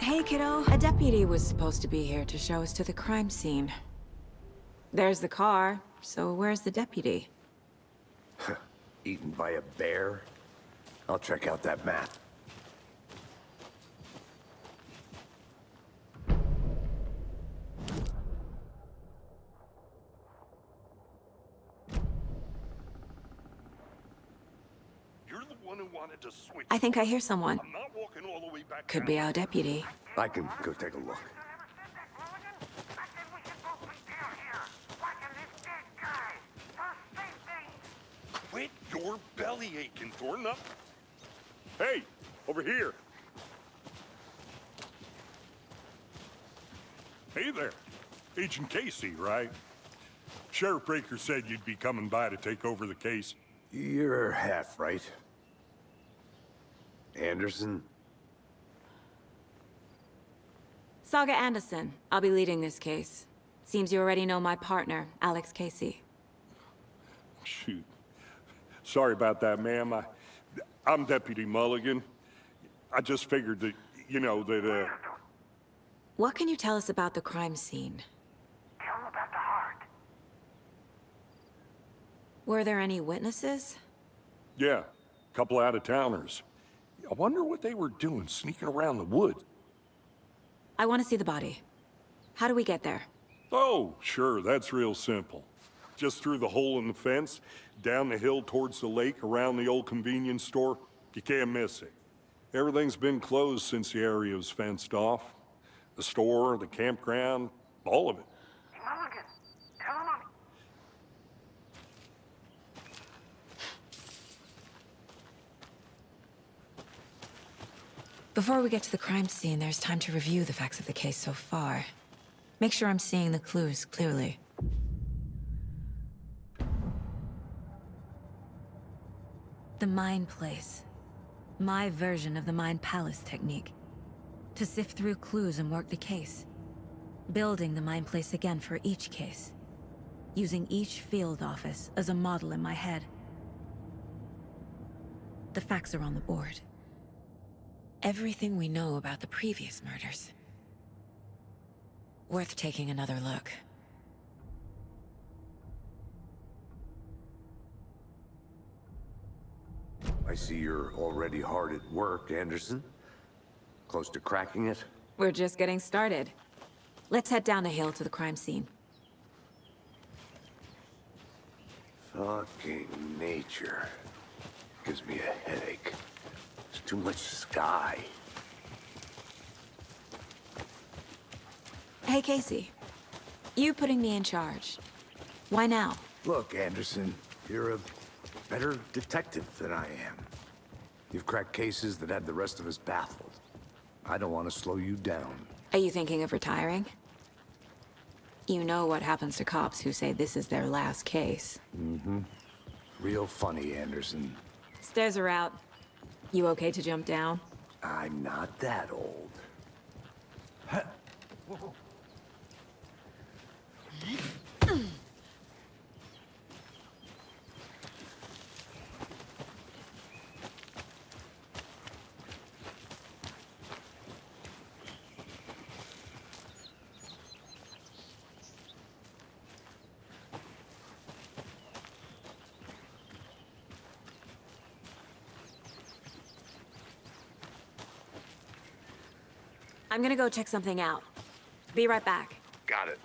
Hey, kiddo. A deputy was supposed to be here to show us to the crime scene. There's the car, so where's the deputy? Eaten by a bear? I'll check out that map. You're the one who wanted to switch. I think I hear someone. I'm not walking all the way back Could down. be our deputy. I can go take a look. Quit your belly aching, Thornton. Up. Hey, over here. Hey there. Agent Casey, right? Sheriff Breaker said you'd be coming by to take over the case. You're half right. Anderson? Saga Anderson. I'll be leading this case. Seems you already know my partner, Alex Casey. Shoot. Sorry about that, ma'am. I'm Deputy Mulligan. I just figured that, that, What can you tell us about the crime scene? Tell him about the heart. Were there any witnesses? yeah, couple out-of-towners. I wonder what they were doing sneaking around the woods. I want to see the body. How do we get there? Oh, sure, that's real simple. Just through the hole in the fence, down the hill towards the lake, around the old convenience store. You can't miss it. Everything's been closed since the area was fenced off. The store, the campground, all of it. Mulligan, tell him I'm... Before we get to the crime scene, there's time to review the facts of the case so far. Make sure I'm seeing the clues clearly. The Mind Place. My version of the Mind Palace technique. To sift through clues and work the case. Building the Mind Place again for each case. Using each field office as a model in my head. The facts are on the board. Everything we know about the previous murders. Worth taking another look. I see you're already hard at work, Anderson. Close to cracking it? We're just getting started. Let's head down the hill to the crime scene. Fucking nature. Gives me a headache. There's too much sky. Hey, Casey. You putting me in charge. Why now? Look, Anderson, you're a better detective than I am. You've cracked cases that had the rest of us baffled. I don't want to slow you down. Are you thinking of retiring? You know what happens to cops who say this is their last case. Mm-hmm. Real funny, Anderson. Stairs are out. You okay to jump down? I'm not that old. I'm gonna go check something out. Be right back. Got it.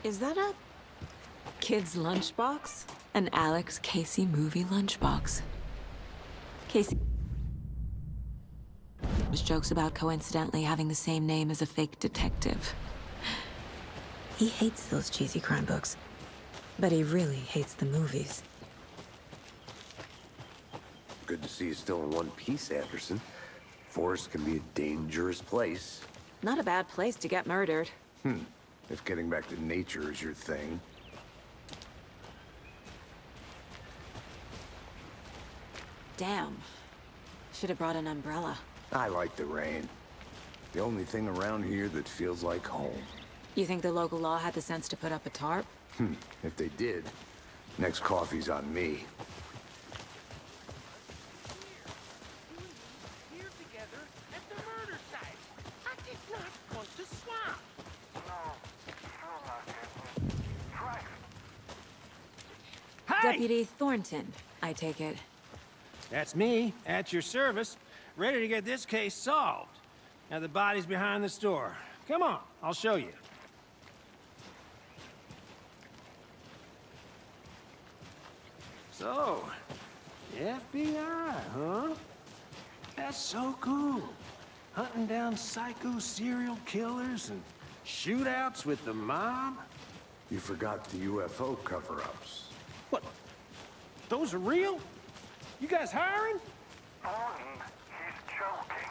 Is that a kid's lunchbox? An Alex Casey movie lunchbox. Casey jokes about coincidentally having the same name as a fake detective. He hates those cheesy crime books, but he really hates the movies. Good to see you still in one piece, Anderson. Forest can be a dangerous place. Not a bad place to get murdered. if getting back to nature is your thing. Damn. Should have brought an umbrella. I like the rain. The only thing around here that feels like home. You think the local law had the sense to put up a tarp? If they did, next coffee's on me. Here together at the murder site. I did not want to swap. No, sure not, Captain. Try. Hey! Deputy Thornton, I take it. That's me, at your service, ready to get this case solved. Now the body's behind the store. Come on, I'll show you. So, FBI, huh? That's so cool. Hunting down psycho serial killers and shootouts with the mob? You forgot the UFO cover-ups. What? Those are real? You guys hiring? Thornton, he's joking.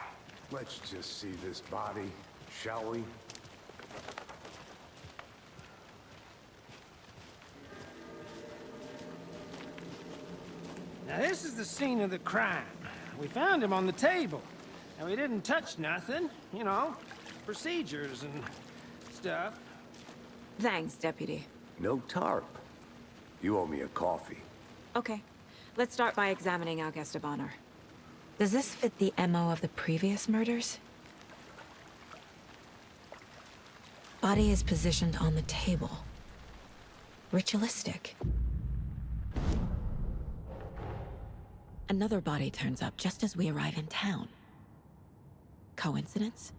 Let's just see this body, shall we? Now this is the scene of the crime. We found him on the table. And we didn't touch nothing, you know, procedures and stuff. Thanks, Deputy. No tarp. You owe me a coffee. Okay. Let's start by examining our guest of honor. Does this fit the MO of the previous murders? Body is positioned on the table. Ritualistic. Another body turns up just as we arrive in town. Coincidence?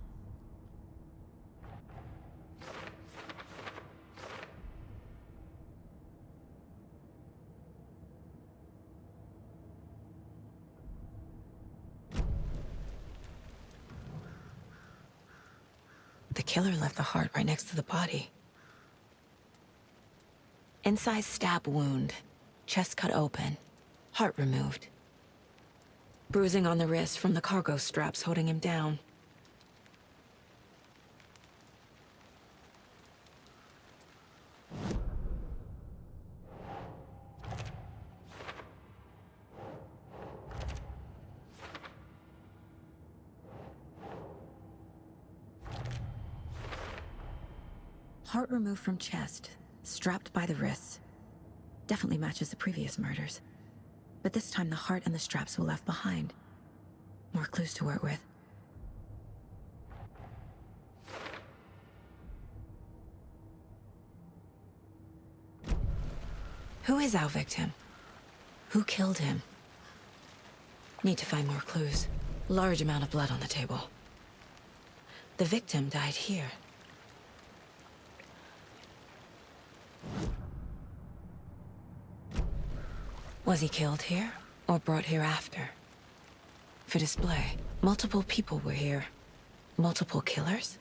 The killer left the heart right next to the body. Inside stab wound, chest cut open, heart removed. Bruising on the wrist from the cargo straps holding him down. Heart removed from chest, strapped by the wrists. Definitely matches the previous murders. But this time the heart and the straps were left behind. More clues to work with. Who is our victim? Who killed him? Need to find more clues. Large amount of blood on the table. The victim died here. Was he killed here, or brought here after? For display, multiple people were here. Multiple killers?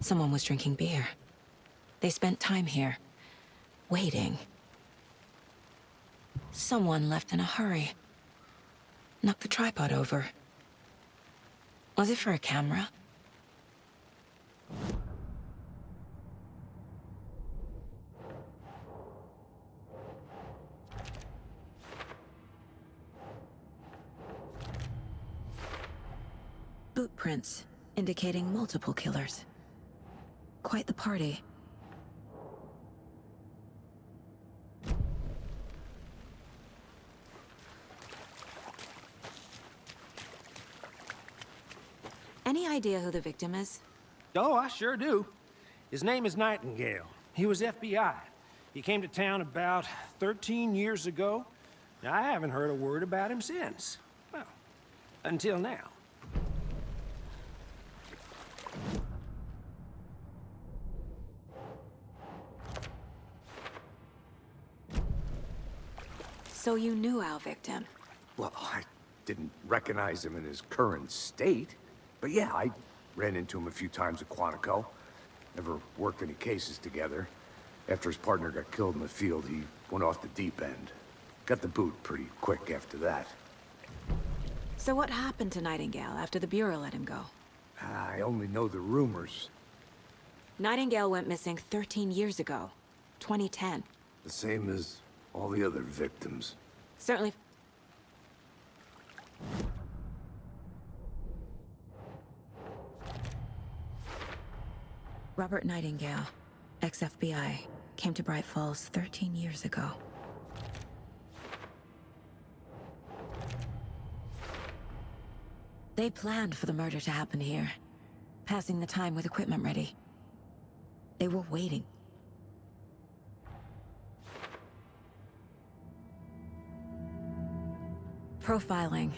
Someone was drinking beer. They spent time here, waiting. Someone left in a hurry. Knocked the tripod over. Was it for a camera? Boot prints, indicating multiple killers. Quite the party. Any idea who the victim is? Oh, I sure do. His name is Nightingale. He was FBI. He came to town about 13 years ago. Now, I haven't heard a word about him since. Well, until now. So you knew our victim? Well, I didn't recognize him in his current state. But yeah, I ran into him a few times at Quantico. Never worked any cases together. After his partner got killed in the field, he went off the deep end. Got the boot pretty quick after that. So what happened to Nightingale after the Bureau let him go? I only know the rumors. Nightingale went missing 13 years ago. 2010. The same as all the other victims. Certainly... Robert Nightingale, ex-FBI, came to Bright Falls 13 years ago. They planned for the murder to happen here, passing the time with equipment ready. They were waiting. Profiling.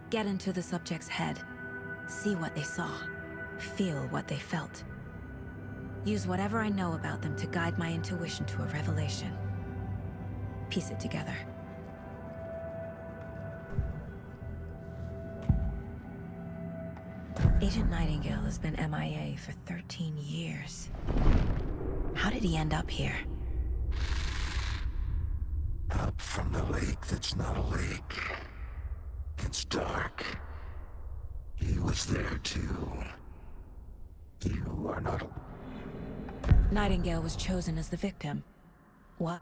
Get into the subject's head. See what they saw. Feel what they felt. Use whatever I know about them to guide my intuition to a revelation. Piece it together. Agent Nightingale has been MIA for 13 years. How did he end up here? Up from the lake that's not a lake. It's dark. He was there too. You are not a... Nightingale was chosen as the victim. What?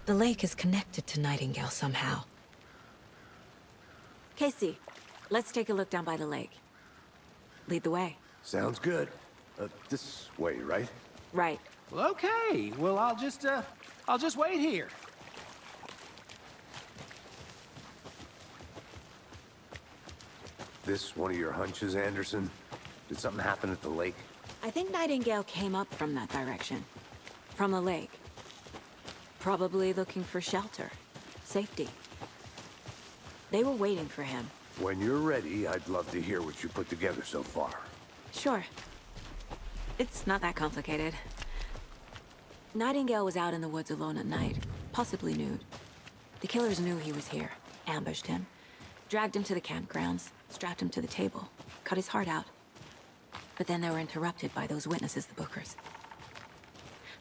The lake is connected to Nightingale somehow. Casey, let's take a look down by the lake. Lead the way. Sounds good. This way, right? Right. Well, okay. Well, I'll just wait here. This one of your hunches, Anderson? Did something happen at the lake? I think Nightingale came up from that direction. From the lake. Probably looking for shelter. Safety. They were waiting for him. When you're ready, I'd love to hear what you put together so far. Sure. It's not that complicated. Nightingale was out in the woods alone at night, possibly nude. The killers knew he was here, ambushed him, dragged him to the campgrounds, strapped him to the table, cut his heart out. But then they were interrupted by those witnesses, the Bookers.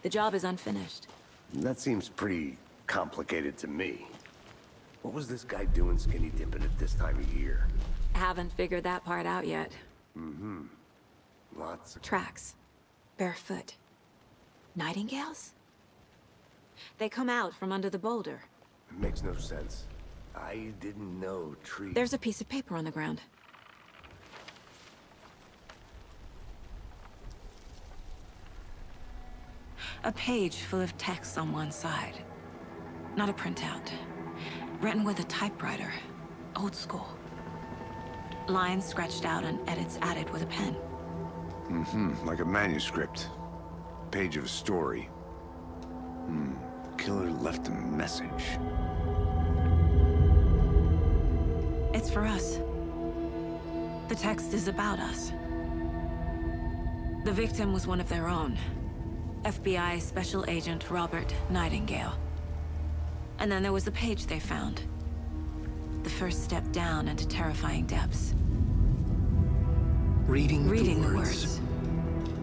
The job is unfinished. That seems pretty complicated to me. What was this guy doing skinny dipping at this time of year? Haven't figured that part out yet. Lots of... Tracks. Barefoot. Nightingales? They come out from under the boulder. It makes no sense. I didn't know trees... There's a piece of paper on the ground. A page full of text on one side. Not a printout. Written with a typewriter. Old school. Lines scratched out and edits added with a pen. Like a manuscript. Page of a story. Killer left a message. It's for us. The text is about us. The victim was one of their own. FBI Special Agent Robert Nightingale. And then there was the page they found. The first step down into terrifying depths. Reading the words. words.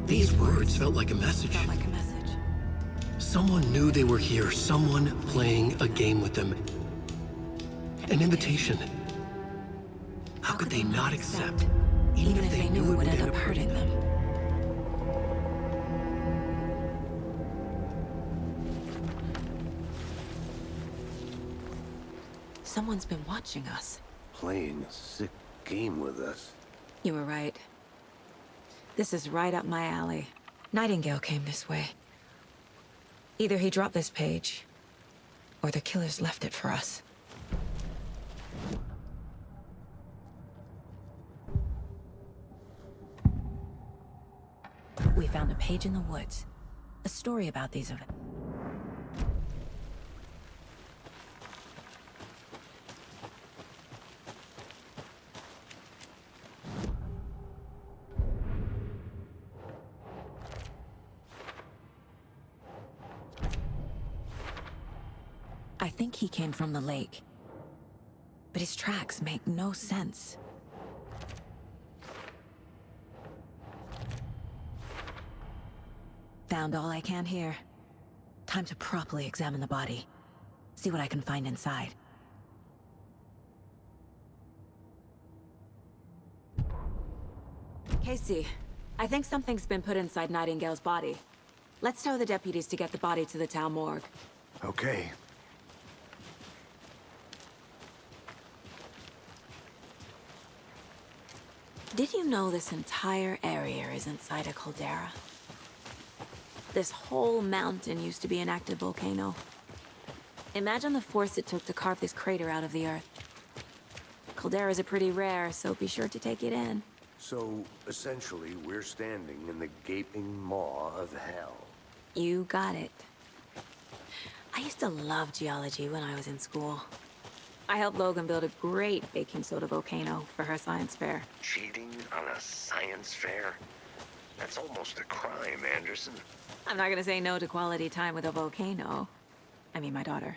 These words felt like a message. Felt like a message. Someone knew they were here, someone playing a game with them. An invitation. How could they not accept, even if they knew it would end up hurting them? Someone's been watching us. Playing a sick game with us. You were right. This is right up my alley. Nightingale came this way. Either he dropped this page, or the killers left it for us. We found a page in the woods. A story about these events. I think he came from the lake. But his tracks make no sense. Found all I can here. Time to properly examine the body. See what I can find inside. Casey, I think something's been put inside Nightingale's body. Let's tell the deputies to get the body to the town morgue. Okay. Did you know this entire area is inside a caldera? This whole mountain used to be an active volcano. Imagine the force it took to carve this crater out of the earth. Calderas are pretty rare, so be sure to take it in. So, essentially, we're standing in the gaping maw of hell. You got it. I used to love geology when I was in school. I helped Logan build a great baking soda volcano for her science fair. Cheating on a science fair? That's almost a crime, Anderson. I'm not gonna say no to quality time with a volcano. I mean, my daughter.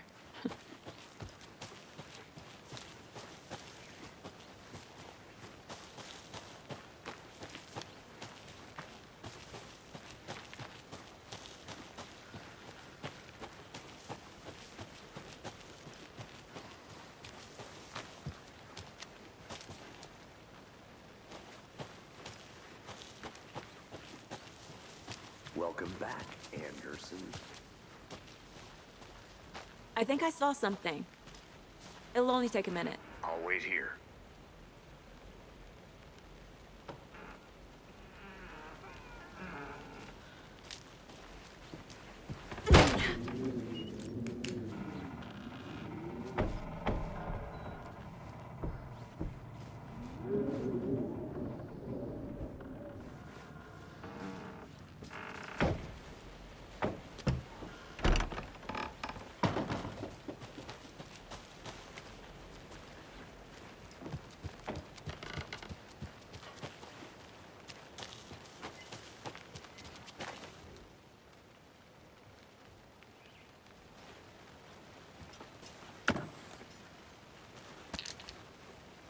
Welcome back, Anderson. I think I saw something. It'll only take a minute. I'll wait here.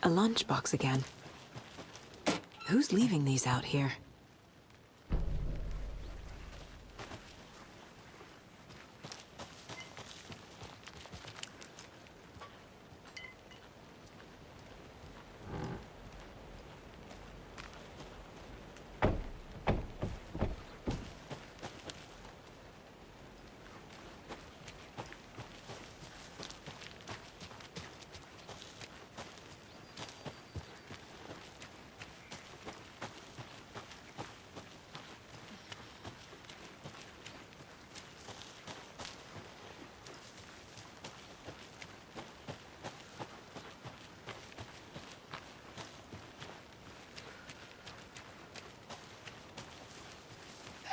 A lunchbox again. Who's leaving these out here?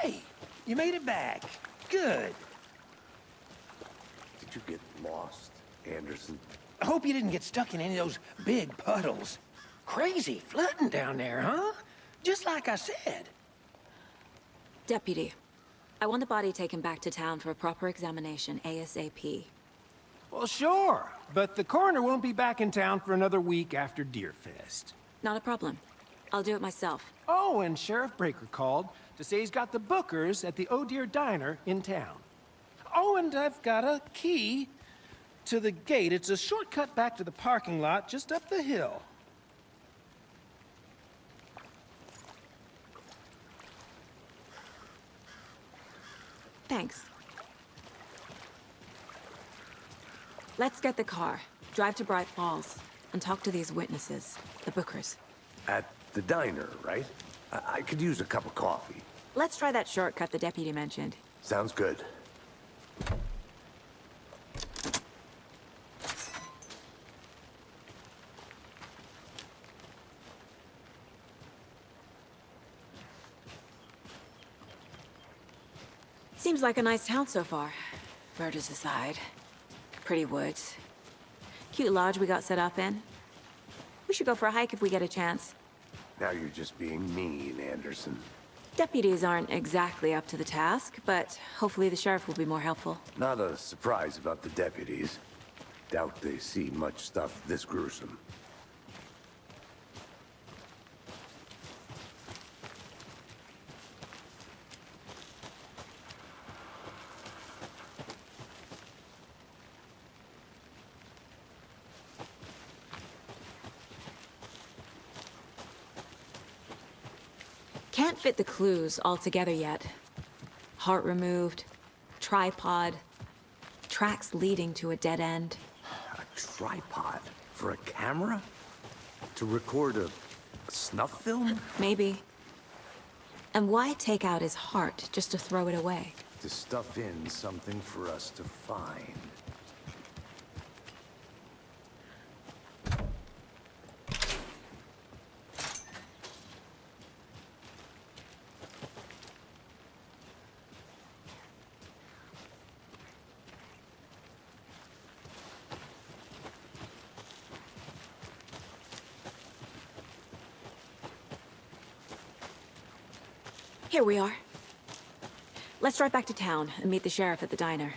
Hey, you made it back. Good. Did you get lost, Anderson? I hope you didn't get stuck in any of those big puddles. Crazy flooding down there, huh? Just like I said. Deputy, I want the body taken back to town for a proper examination ASAP. Well, sure. But the coroner won't be back in town for another week after Deerfest. Not a problem. I'll do it myself. Oh, and Sheriff Breaker called to say he's got the Bookers at the Oh Dear Diner in town. Oh, and I've got a key to the gate. It's a shortcut back to the parking lot just up the hill. Thanks. Let's get the car, drive to Bright Falls, and talk to these witnesses, the Bookers. At the diner, right? I could use a cup of coffee. Let's try that shortcut the deputy mentioned. Sounds good. Seems like a nice town so far. Murders aside. Pretty woods. Cute lodge we got set up in. We should go for a hike if we get a chance. Now you're just being mean, Anderson. Deputies aren't exactly up to the task, but hopefully the sheriff will be more helpful. Not a surprise about the deputies. Doubt they see much stuff this gruesome. Can't fit the clues all together yet. Heart removed, tripod, tracks leading to a dead end. A tripod? For a camera? To record a snuff film? Maybe. And why take out his heart just to throw it away? To stuff in something for us to find. Here we are. Let's drive back to town and meet the sheriff at the diner.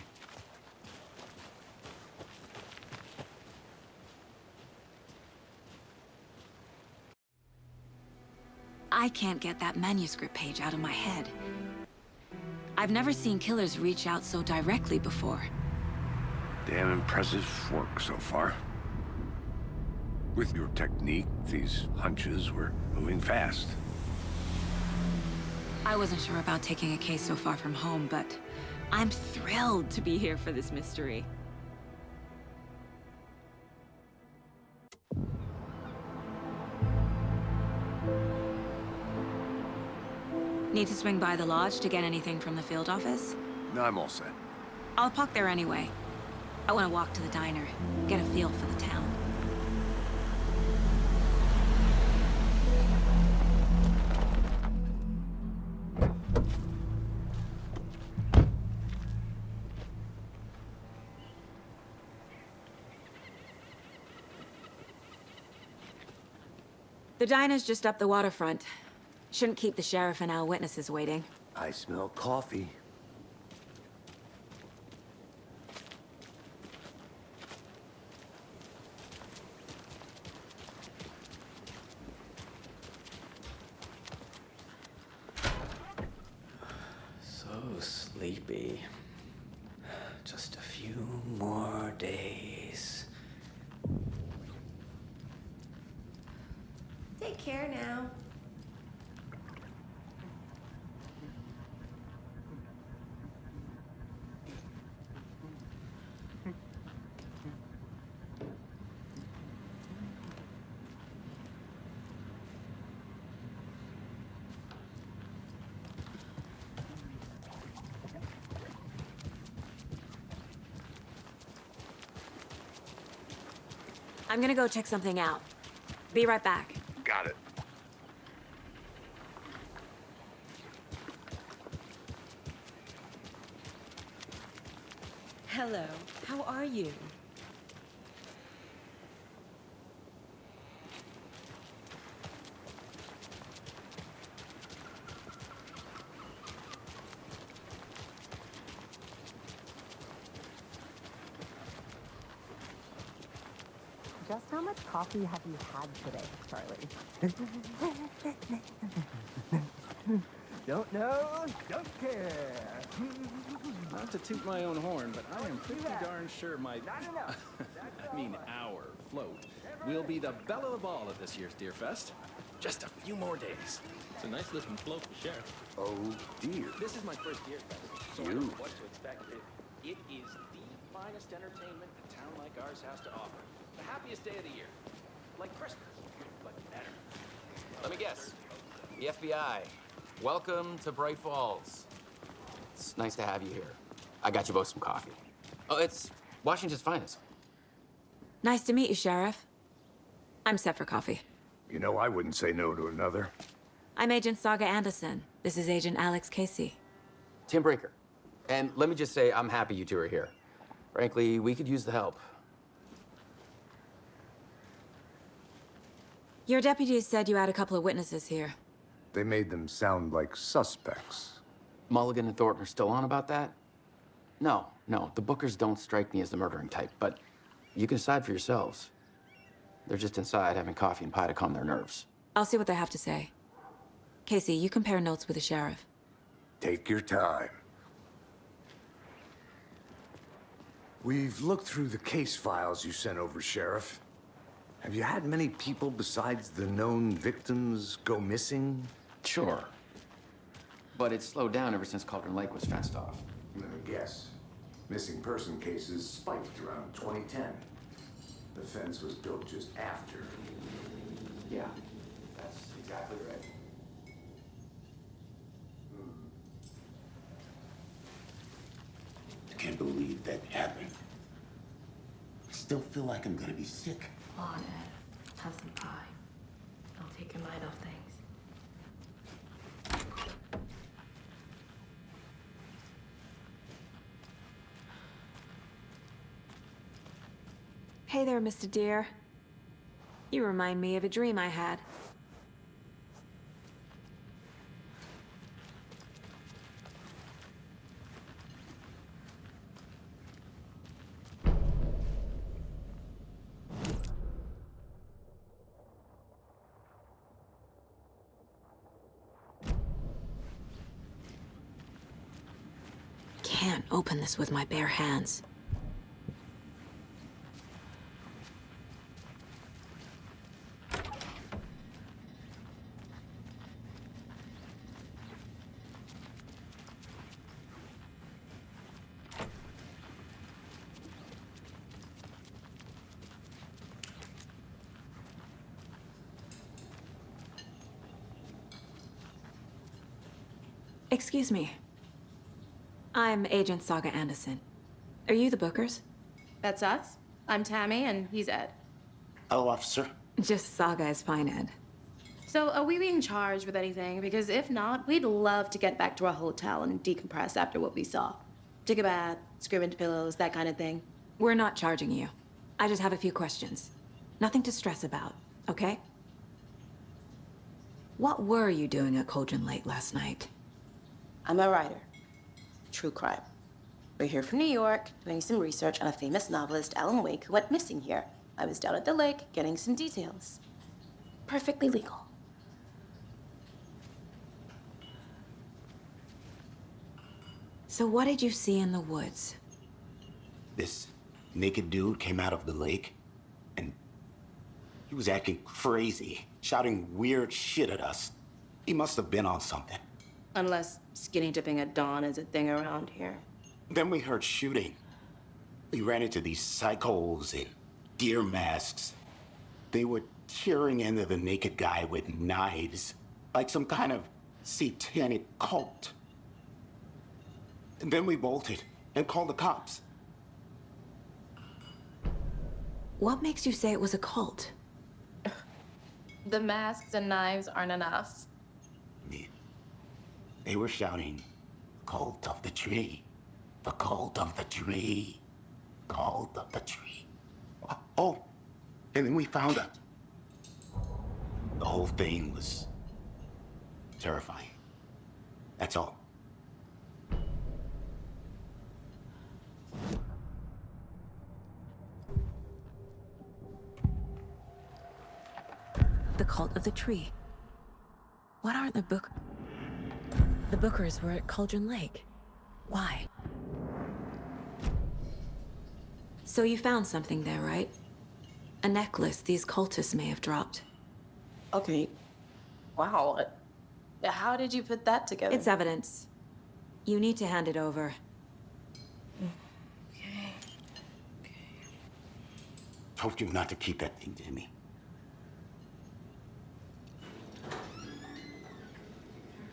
I can't get that manuscript page out of my head. I've never seen killers reach out so directly before. Damn impressive work so far. With your technique, these hunches were moving fast. I wasn't sure about taking a case so far from home, but I'm thrilled to be here for this mystery. Need to swing by the lodge to get anything from the field office? No, I'm all set. I'll park there anyway. I want to walk to the diner, get a feel for the town. The diner's just up the waterfront. Shouldn't keep the sheriff and our witnesses waiting. I smell coffee. So sleepy. Just a few more days. Take care now. I'm gonna go check something out. Be right back. Got it. Hello, how are you? Just how much coffee have you had today, Charlie? Don't know, don't care. Not to toot my own horn, but I am pretty darn sure my... I mean our float will be the belle of the ball at this year's Deer Fest. Just a few more days. It's a nice looking float for Sheriff. Oh, dear. This is my first Deer Fest, so I don't know what to expect. It is the finest entertainment a town like ours has to offer. The happiest day of the year. Like Christmas, but better. Let me guess. The FBI. Welcome to Bright Falls. It's nice to have you here. I got you both some coffee. Oh, it's Washington's finest. Nice to meet you, Sheriff. I'm set for coffee. You know, I wouldn't say no to another. I'm Agent Saga Anderson. This is Agent Alex Casey. Tim Breaker. And let me just say, I'm happy you two are here. Frankly, we could use the help. Your deputies said you had a couple of witnesses here. They made them sound like suspects. Mulligan and Thornton are still on about that? No, the Bookers don't strike me as the murdering type, but You can decide for yourselves. They're just inside having coffee and pie to calm their nerves. I'll see what they have to say. Casey, you compare notes with the sheriff. Take your time. We've looked through the case files you sent over, Sheriff. Have you had many people besides the known victims go missing? Sure. But it's slowed down ever since Cauldron Lake was fenced off. Let me guess. Missing person cases spiked around 2010. The fence was built just after. Yeah, that's exactly right. I can't believe that happened. I still feel like I'm gonna be sick. Come on, Ed. Have some pie. I'll take your mind off things. Hey there, Mr. Deer. You remind me of a dream I had. Can't open this with my bare hands. Excuse me. I'm Agent Saga Anderson. Are you the Bookers? That's us. I'm Tammy, and he's Ed. Hello, officer. Just Saga is fine, Ed. So, are we being charged with anything? Because if not, we'd love to get back to our hotel and decompress after what we saw. Take a bath, scream into pillows, that kind of thing. We're not charging you. I just have a few questions. Nothing to stress about, okay? What were you doing at Cauldron Lake last night? I'm a writer. True crime. We're here from New York, doing some research on a famous novelist, Alan Wake, who went missing here. I was down at the lake, getting some details. Perfectly legal. So what did you see in the woods? This naked dude came out of the lake, and he was acting crazy, shouting weird shit at us. He must have been on something. Unless skinny dipping at dawn is a thing around here. Then we heard shooting. We ran into these psychos in deer masks. They were tearing into the naked guy with knives, like some kind of satanic cult. And then we bolted and called the cops. What makes you say it was a cult? The masks and knives aren't enough. They were shouting, "Cult of the tree, the cult of the tree, cult of the tree." Oh, and then we found out. The whole thing was terrifying. That's all. The cult of the tree. What aren't the Bookers were at Cauldron Lake. Why? So you found something there, right? A necklace these cultists may have dropped. Okay. Wow. How did you put that together? It's evidence. You need to hand it over. Okay. Told you not to keep that thing to me.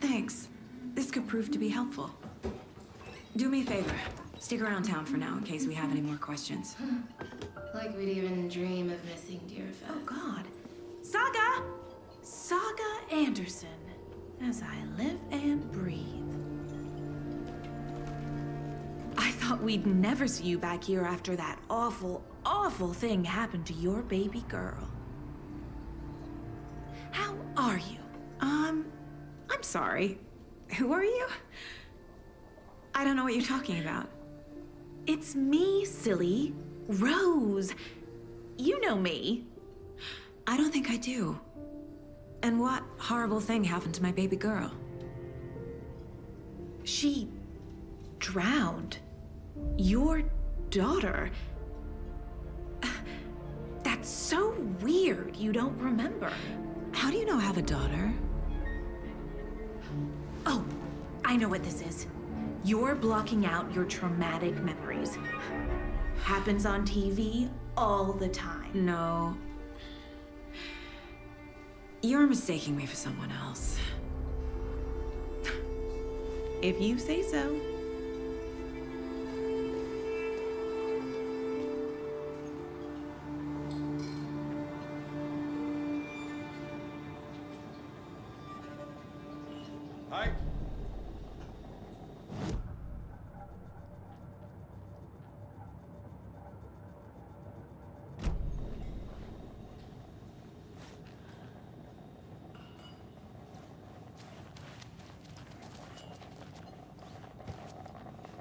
Thanks. This could prove to be helpful. Do me a favor. Stick around town for now in case we have any more questions. Like we'd even dream of missing Deerfest. Oh, God. Saga! Saga Anderson. As I live and breathe. I thought we'd never see you back here after that awful, awful thing happened to your baby girl. How are you? I'm sorry. Who are you? I don't know what you're talking about. It's me, silly. Rose, you know me. I don't think I do. And what horrible thing happened to my baby girl? She drowned. Your daughter. That's so weird you don't remember. How do you know I have a daughter? Oh, I know what this is. You're blocking out your traumatic memories. Happens on TV all the time. No. You're mistaking me for someone else. If you say so. Hi.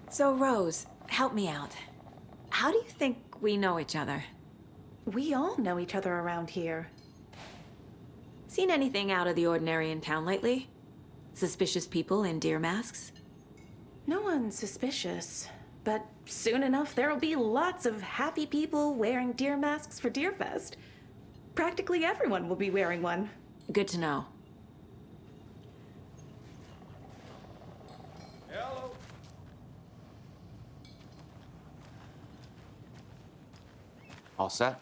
So, Rose, help me out. How do you think we know each other? We all know each other around here. Seen anything out of the ordinary in town lately? Suspicious people in deer masks? No one's suspicious. But soon enough, there'll be lots of happy people wearing deer masks for Deerfest. Practically everyone will be wearing one. Good to know. Hello. All set?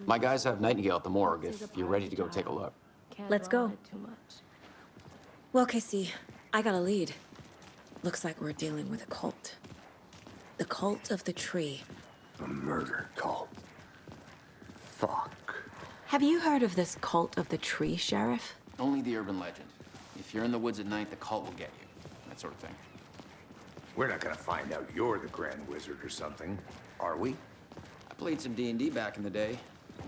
My guys have Nightingale at the morgue if you're ready to go take a look. Let's go. Well, Casey, I got a lead. Looks like we're dealing with a cult. The cult of the tree. A murder cult. Fuck. Have you heard of this cult of the tree, Sheriff? Only the urban legend. If you're in the woods at night, the cult will get you. That sort of thing. We're not gonna find out you're the Grand Wizard or something, are we? I played some D&D back in the day.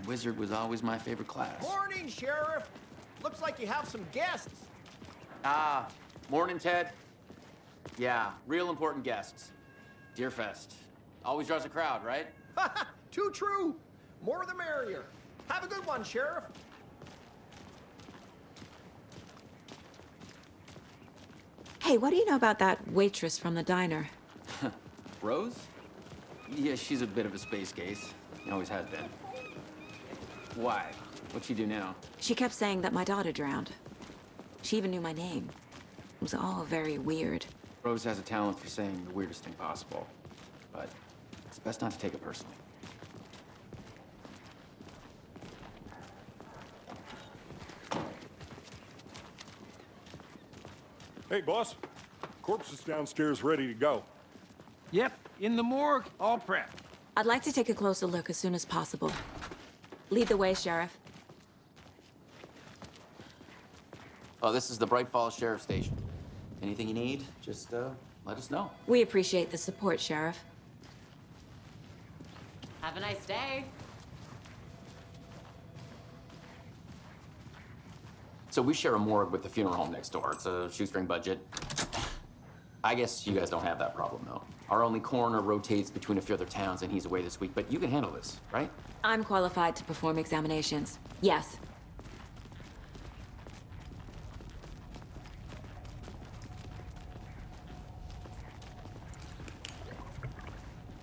Wizard was always my favorite class. Morning, Sheriff. Looks like you have some guests. Ah, morning, Ted. Yeah, real important guests. Deerfest. Always draws a crowd, right? Too true. More the merrier. Have a good one, Sheriff. Hey, what do you know about that waitress from the diner? Rose? Yeah, she's a bit of a space case. Always has been. Why? What'd she do now? She kept saying that my daughter drowned. She even knew my name. It was all very weird. Rose has a talent for saying the weirdest thing possible. But it's best not to take it personally. Hey, boss. Corpse is downstairs ready to go. Yep, in the morgue, all prepped. I'd like to take a closer look as soon as possible. Lead the way, Sheriff. Oh, this is the Bright Falls Sheriff Station. Anything you need, just let us know. We appreciate the support, Sheriff. Have a nice day. So we share a morgue with the funeral home next door. It's a shoestring budget. I guess you guys don't have that problem, though. Our only coroner rotates between a few other towns, and he's away this week. But you can handle this, right? I'm qualified to perform examinations. Yes.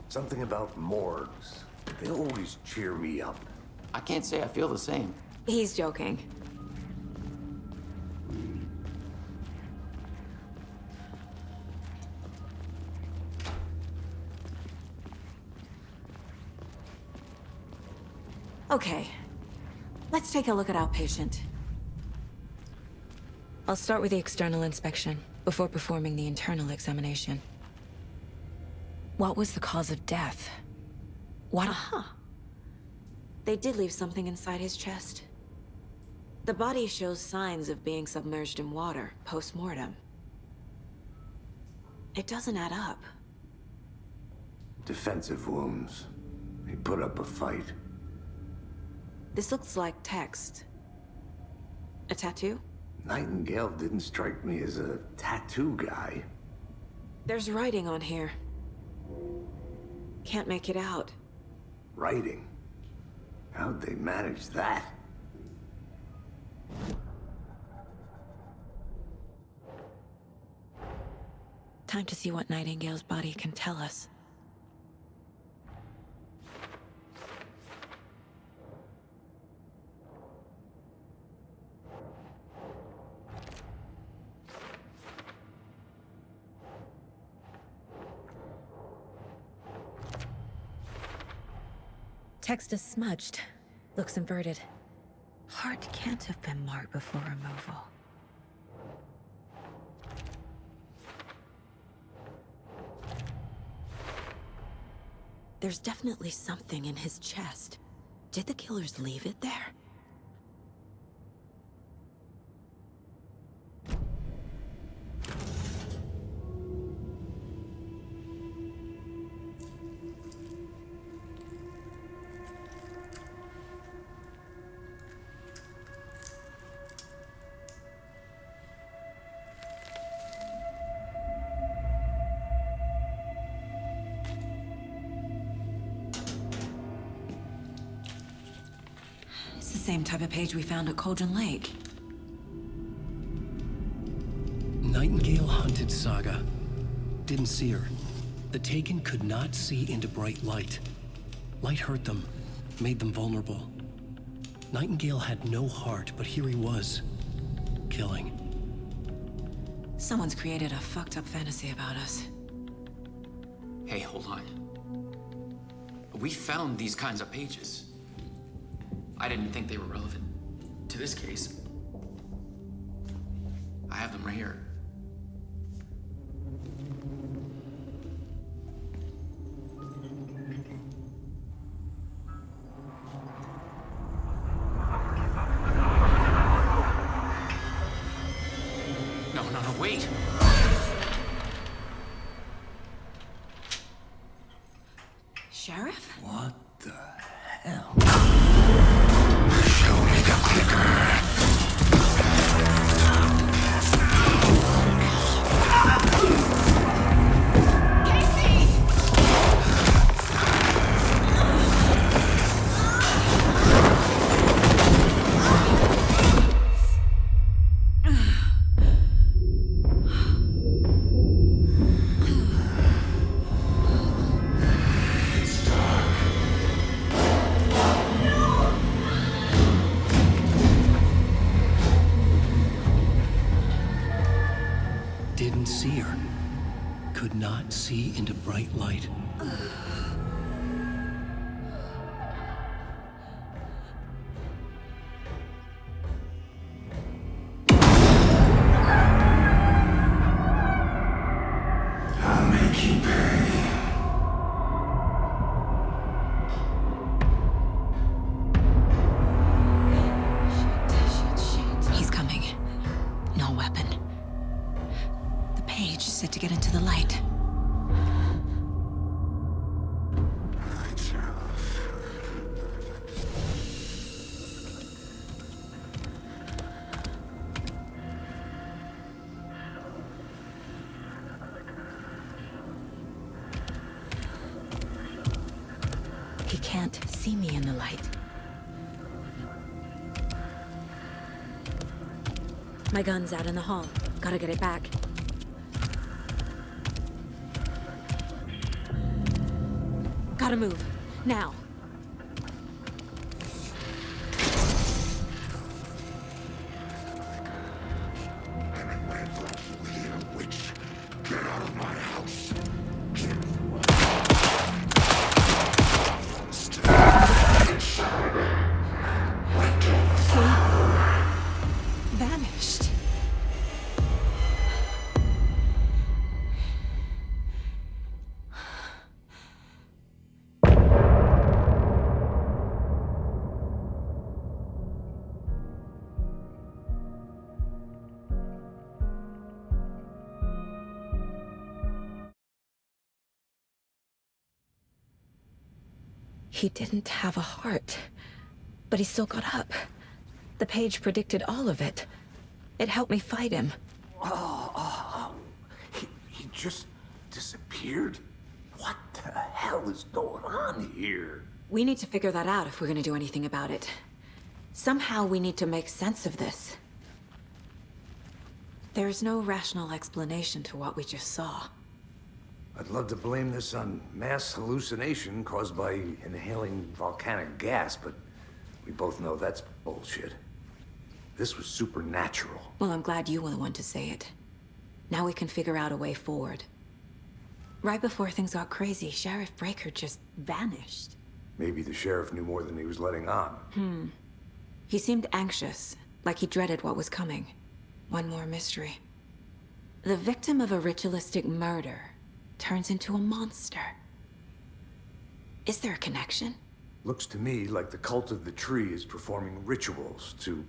Something about morgues. They always cheer me up. I can't say I feel the same. He's joking. Okay, let's take a look at our patient. I'll start with the external inspection before performing the internal examination. What was the cause of death? What? They did leave something inside his chest. The body shows signs of being submerged in water post-mortem. It doesn't add up. Defensive wounds. He put up a fight. This looks like text. A tattoo? Nightingale didn't strike me as a tattoo guy. There's writing on here. Can't make it out. Writing. How'd they manage that? Time to see what Nightingale's body can tell us. Text is smudged. Looks inverted. Heart can't have been marked before removal. There's definitely something in his chest. Did the killers leave it there? It's the same type of page we found at Cauldron Lake. Nightingale hunted Saga. Didn't see her. The Taken could not see into bright light. Light hurt them, made them vulnerable. Nightingale had no heart, but here he was, killing. Someone's created a fucked up fantasy about us. Hey, hold on. We found these kinds of pages. I didn't think they were relevant to this case. I have them right here. No, wait! Sheriff? What the hell? Show me the clicker. Didn't see her. Could not see into bright light. I'll make you pay. He's coming. No weapon. The page set to get into the light. He can't see me in the light. My gun's out in the hall. Gotta get it back. Gotta move. Now. Witch, get out of my house. Vanished. He didn't have a heart, but he still got up. The page predicted all of it. It helped me fight him. He just disappeared? What the hell is going on here? We need to figure that out if we're gonna do anything about it. Somehow we need to make sense of this. There's no rational explanation to what we just saw. I'd love to blame this on mass hallucination caused by inhaling volcanic gas, but we both know that's bullshit. This was supernatural. Well, I'm glad you were the one to say it. Now we can figure out a way forward. Right before things got crazy, Sheriff Breaker just vanished. Maybe the sheriff knew more than he was letting on. He seemed anxious, like he dreaded what was coming. One more mystery. The victim of a ritualistic murder turns into a monster. Is there a connection? Looks to me like the cult of the tree is performing rituals to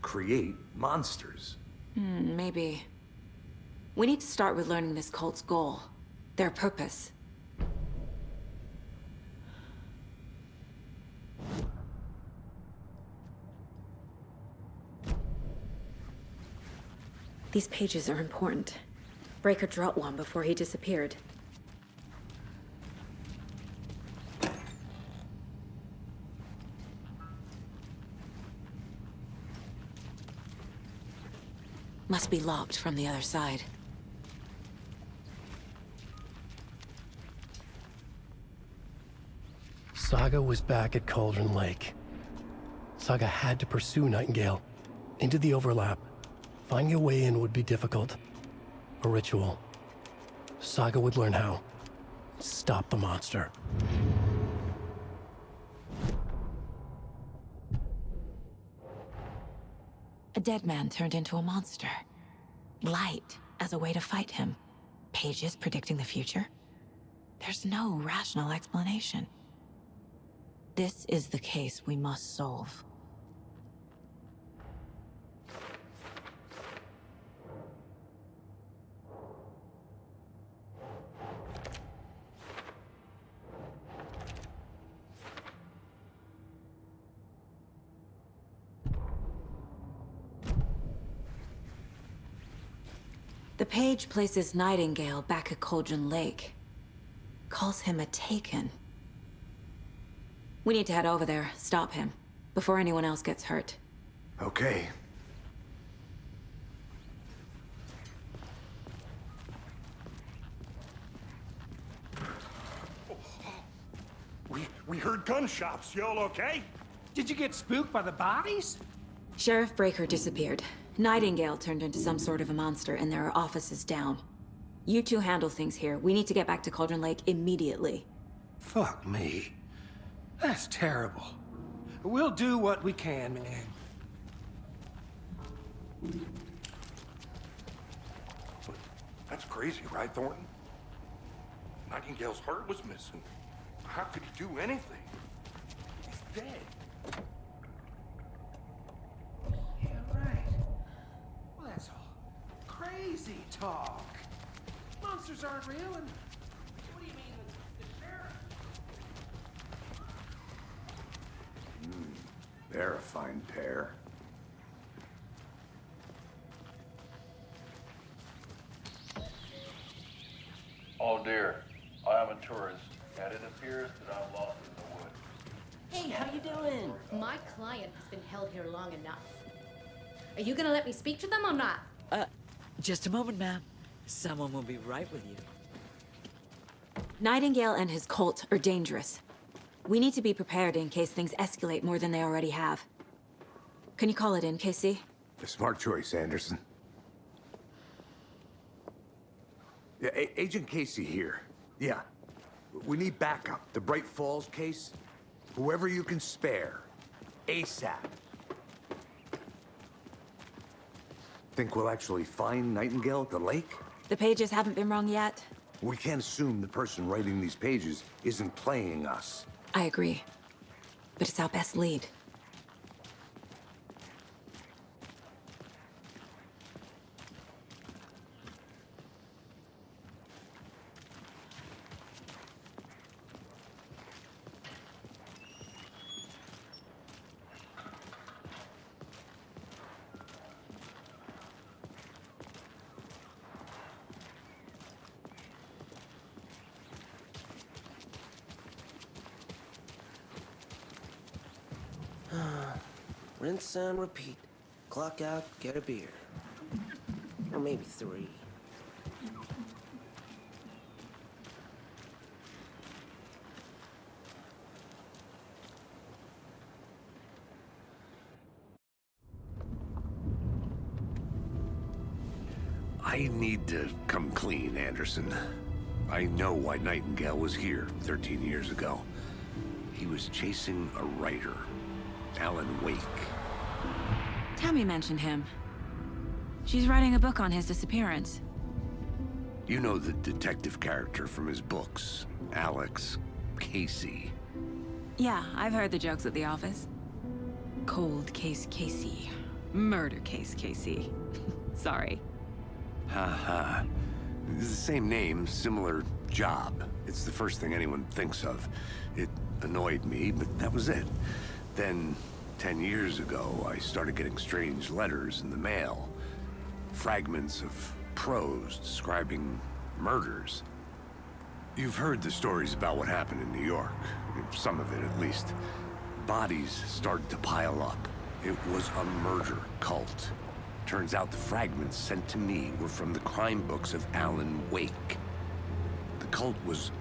create monsters. Maybe. We need to start with learning this cult's goal, their purpose. These pages are important. Breaker dropped one before he disappeared. Must be locked from the other side. Saga was back at Cauldron Lake. Saga had to pursue Nightingale into the overlap. Finding a way in would be difficult. A ritual. Saga would learn how. Stop the monster. A dead man turned into a monster. Light as a way to fight him. Pages predicting the future. There's no rational explanation. This is the case we must solve. The page places Nightingale back at Cauldron Lake. Calls him a Taken. We need to head over there, stop him, before anyone else gets hurt. Okay. We heard gunshots. Y'all okay? Did you get spooked by the bodies? Sheriff Breaker disappeared. Nightingale turned into some sort of a monster, and there are offices down. You two handle things here. We need to get back to Cauldron Lake immediately. Fuck me. That's terrible. We'll do what we can, man. That's crazy, right, Thornton? Nightingale's heart was missing. How could he do anything? He's dead. Yeah, right. Well, that's all crazy talk. Monsters aren't real, and what do you mean the sheriff? They're a fine pair. Oh dear, I am a tourist, and it appears that I'm lost in the woods. Hey, how you doing? My client has been held here long enough. Are you gonna let me speak to them or not? Just a moment, ma'am. Someone will be right with you. Nightingale and his cult are dangerous. We need to be prepared in case things escalate more than they already have. Can you call it in, Casey? A smart choice, Anderson. Yeah, Agent Casey here. Yeah. We need backup. The Bright Falls case. Whoever you can spare. ASAP. Think we'll actually find Nightingale at the lake? The pages haven't been wrong yet. We can't assume the person writing these pages isn't playing us. I agree. But it's our best lead. Rinse and repeat. Clock out, get a beer. Or maybe 3. I need to come clean, Anderson. I know why Nightingale was here 13 years ago. He was chasing a writer, Alan Wake. Tammy mentioned him. She's writing a book on his disappearance. You know the detective character from his books, Alex Casey. Yeah, I've heard the jokes at the office. Cold case Casey. Murder case Casey. Sorry. Ha. It's the same name, similar job. It's the first thing anyone thinks of. It annoyed me, but that was it. Then, 10 years ago, I started getting strange letters in the mail. Fragments of prose describing murders. You've heard the stories about what happened in New York. Some of it, at least. Bodies started to pile up. It was a murder cult. Turns out the fragments sent to me were from the crime books of Alan Wake. The cult was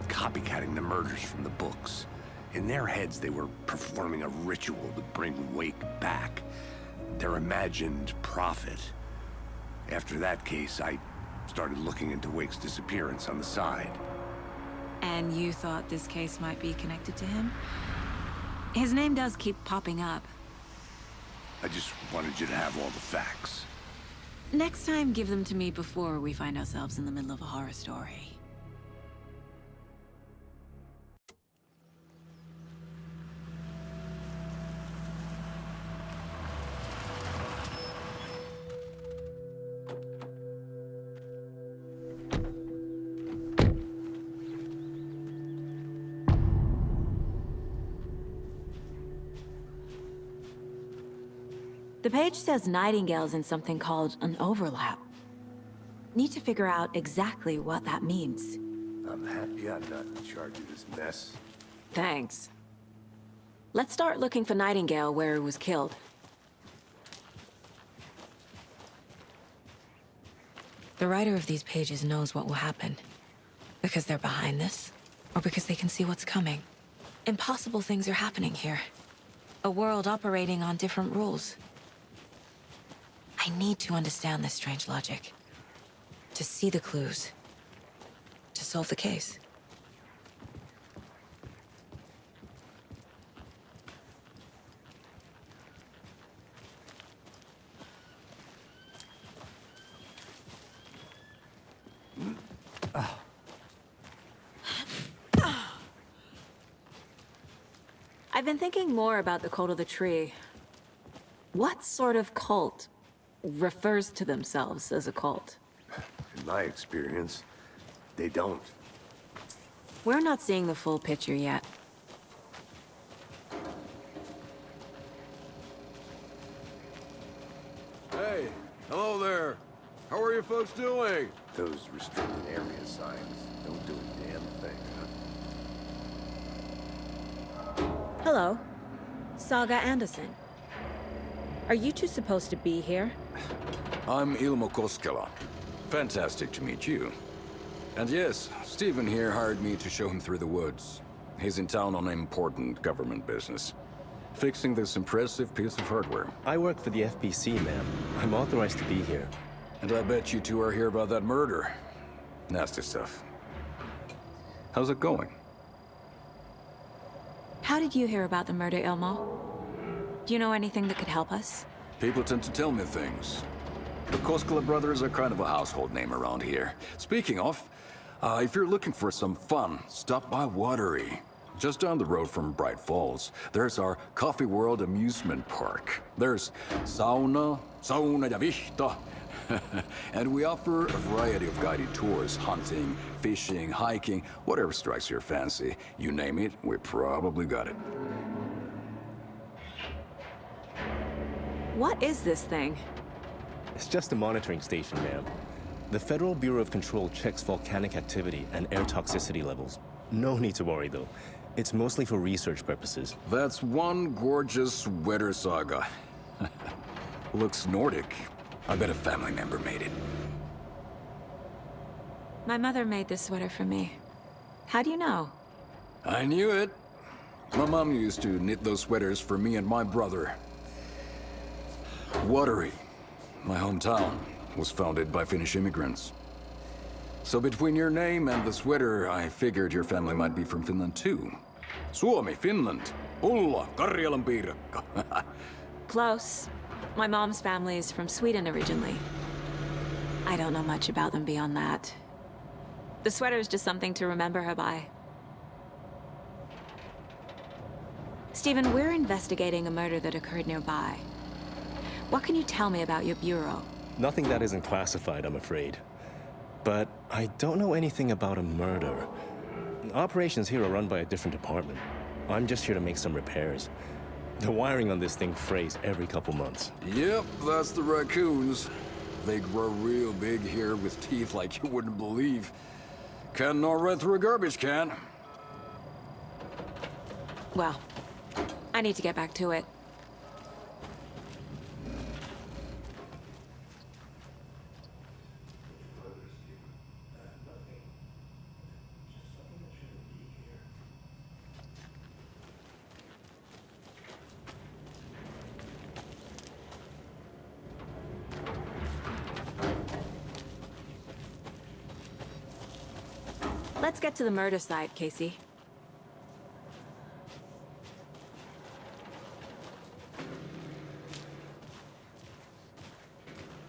copycatting the murders from the books. In their heads, they were performing a ritual to bring Wake back. Their imagined prophet. After that case, I started looking into Wake's disappearance on the side. And you thought this case might be connected to him? His name does keep popping up. I just wanted you to have all the facts. Next time, give them to me before we find ourselves in the middle of a horror story. The page says Nightingale's in something called an overlap. Need to figure out exactly what that means. I'm happy I'm not in charge of this mess. Thanks. Let's start looking for Nightingale where he was killed. The writer of these pages knows what will happen. Because they're behind this, or because they can see what's coming. Impossible things are happening here. A world operating on different rules. I need to understand this strange logic. To see the clues. To solve the case. I've been thinking more about the cult of the tree. What sort of cult refers to themselves as a cult? In my experience, they don't. We're not seeing the full picture yet. Hey, hello there. How are you folks doing? Those restricted area signs don't do a damn thing, huh? Hello. Saga Anderson. Are you two supposed to be here? I'm Ilmo Koskela. Fantastic to meet you. And yes, Stephen here hired me to show him through the woods. He's in town on important government business. Fixing this impressive piece of hardware. I work for the FPC, ma'am. I'm authorized to be here. And I bet you two are here about that murder. Nasty stuff. How's it going? How did you hear about the murder, Ilmo? Do you know anything that could help us? People tend to tell me things. The Koskela brothers are kind of a household name around here. Speaking of, if you're looking for some fun, stop by Watery. Just down the road from Bright Falls, there's our Coffee World amusement park. There's sauna ja vihta. And we offer a variety of guided tours, hunting, fishing, hiking, whatever strikes your fancy. You name it, we probably got it. What is this thing? It's just a monitoring station, ma'am. The Federal Bureau of Control checks volcanic activity and air toxicity levels. No need to worry, though. It's mostly for research purposes. That's one gorgeous sweater saga. Looks Nordic. I bet a family member made it. My mother made this sweater for me. How do you know? I knew it. My mom used to knit those sweaters for me and my brother. Watery, my hometown, was founded by Finnish immigrants. So between your name and the sweater, I figured your family might be from Finland too. Suomi, Finland. Ulla, Karjalan piirakka. Close. My mom's family is from Sweden originally. I don't know much about them beyond that. The sweater is just something to remember her by. Stephen, we're investigating a murder that occurred nearby. What can you tell me about your bureau? Nothing that isn't classified, I'm afraid. But I don't know anything about a murder. Operations here are run by a different department. I'm just here to make some repairs. The wiring on this thing frays every couple months. Yep, that's the raccoons. They grow real big here with teeth like you wouldn't believe. Can't gnaw right through a garbage can. Well, I need to get back to it. Let's get to the murder site, Casey.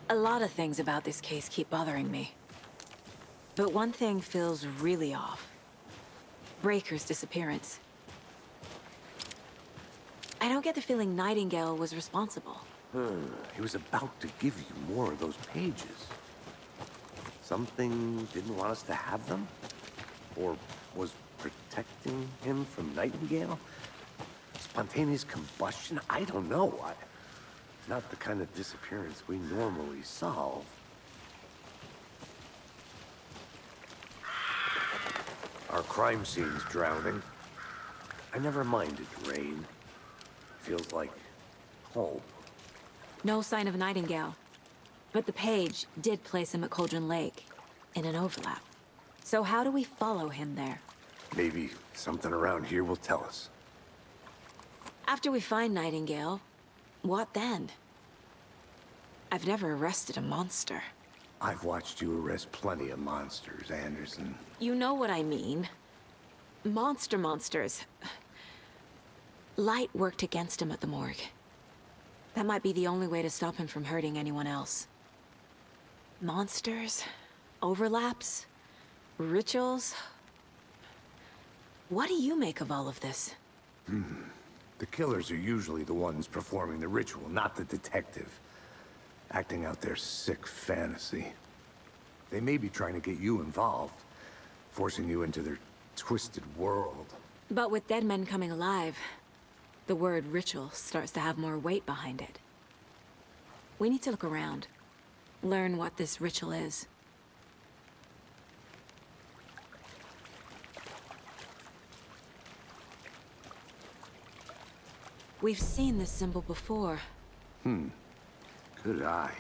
A lot of things about this case keep bothering me. But one thing feels really off. Breaker's disappearance. I don't get the feeling Nightingale was responsible. He was about to give you more of those pages. Something didn't want us to have them? Or was protecting him from Nightingale? Spontaneous combustion? I don't know. Not the kind of disappearance we normally solve. Our crime scene's drowning. I never minded rain. Feels like home. No sign of Nightingale. But the page did place him at Cauldron Lake, in an overlap. So how do we follow him there? Maybe something around here will tell us. After we find Nightingale, what then? I've never arrested a monster. I've watched you arrest plenty of monsters, Anderson. You know what I mean. Monsters. Light worked against him at the morgue. That might be the only way to stop him from hurting anyone else. Monsters? Overlaps? Rituals? What do you make of all of this? The killers are usually the ones performing the ritual, not the detective. Acting out their sick fantasy. They may be trying to get you involved, forcing you into their twisted world. But with dead men coming alive, the word ritual starts to have more weight behind it. We need to look around, learn what this ritual is. We've seen this symbol before. Good eye.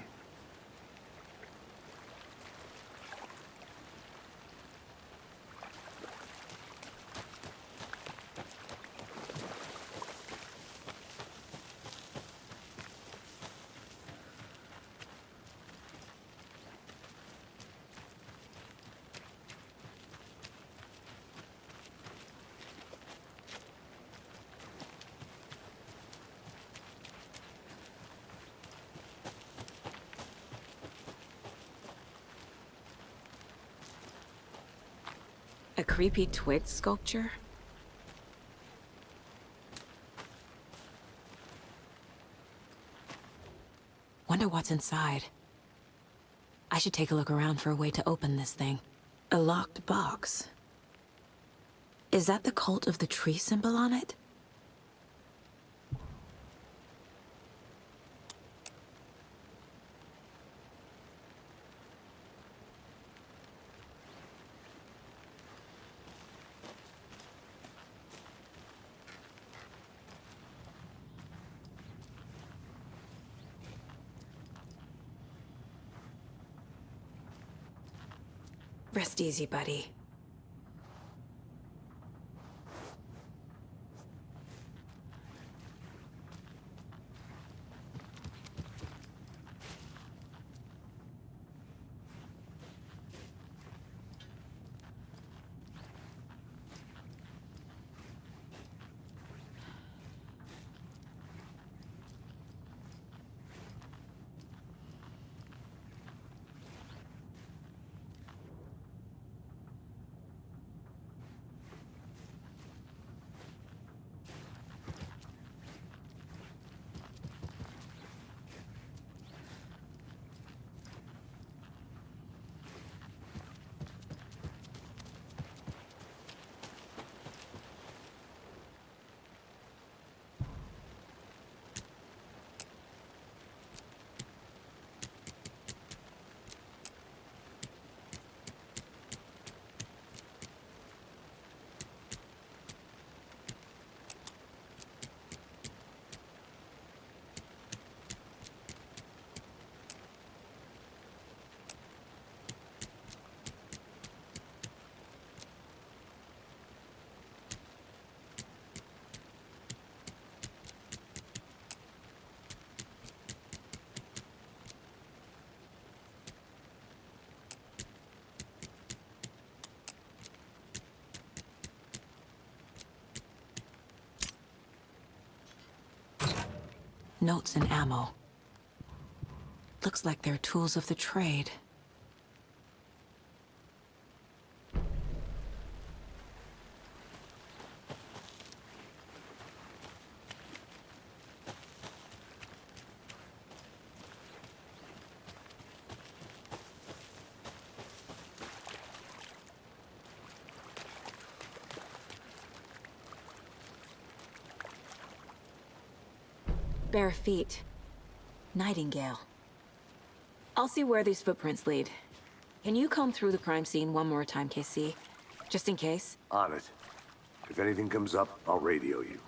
A creepy twig sculpture? Wonder what's inside. I should take a look around for a way to open this thing. A locked box. Is that the cult of the tree symbol on it? Rest easy, buddy. Notes and ammo. Looks like they're tools of the trade. Bare feet. Nightingale. I'll see where these footprints lead. Can you comb through the crime scene one more time, KC? Just in case? On it. If anything comes up, I'll radio you.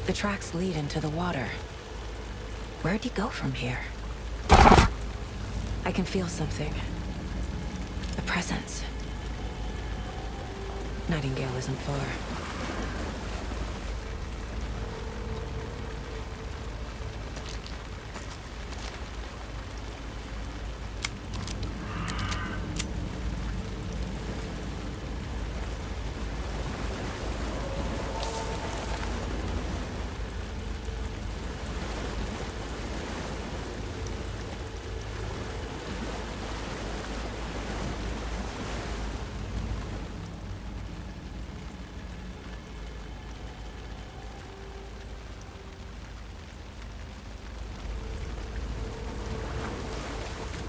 The tracks lead into the water. Where'd he go from here? I can feel something. A presence. Nightingale isn't far.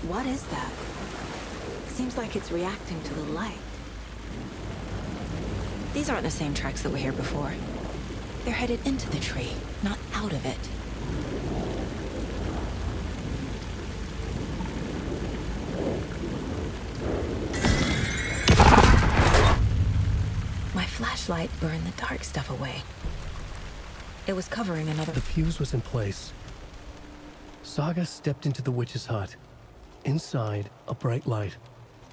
What is that? Seems like it's reacting to the light. These aren't the same tracks that were here before. They're headed into the tree, not out of it. My flashlight burned the dark stuff away. It was covering another... The fuse was in place. Saga stepped into the witch's hut. Inside, a bright light.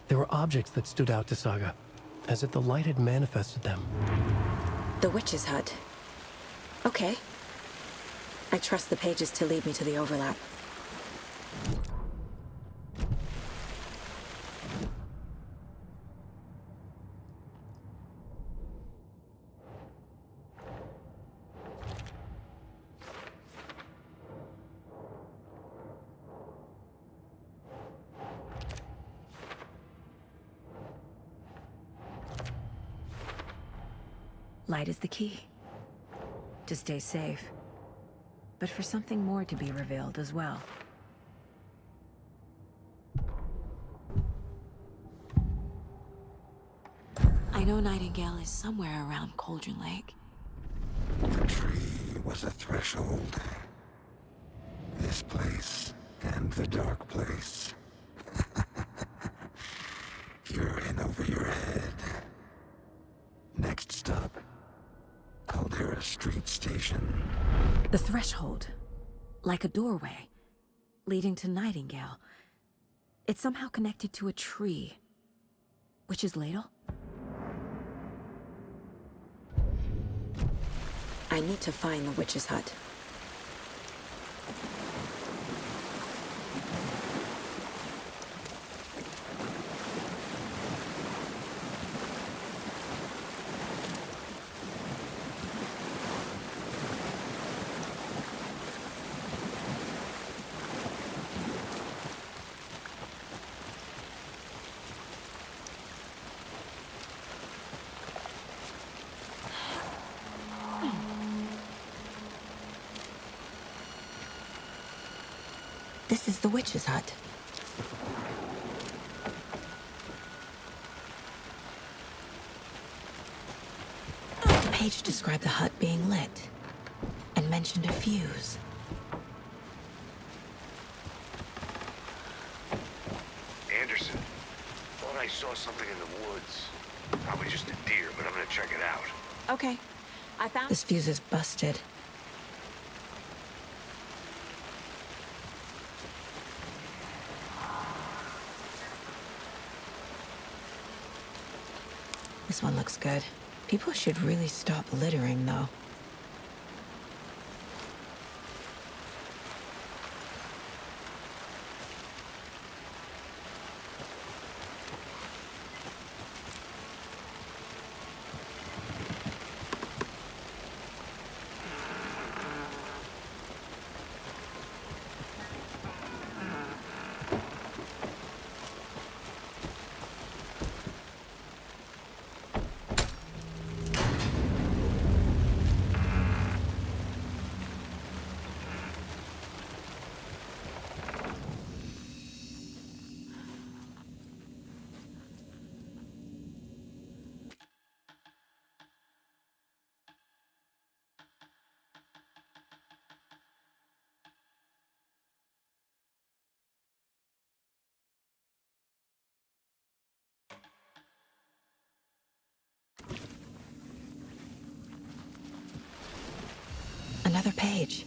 There were objects that stood out to Saga, as if the light had manifested them. The witch's hut. Okay. I trust the pages to lead me to the overlap. Light is the key. To stay safe. But for something more to be revealed as well. I know Nightingale is somewhere around Cauldron Lake. The tree was a threshold. This place and the dark place. You're in over your head. Next stop, Caldera Street Station. The threshold. Like a doorway. Leading to Nightingale. It's somehow connected to a tree. Witch's Ladle? I need to find the witch's hut. This is the witch's hut. The page described the hut being lit, and mentioned a fuse. Anderson, thought I saw something in the woods. Probably just a deer, but I'm gonna check it out. Okay. I found... This fuse is busted. This one looks good. People should really stop littering, though. Another page.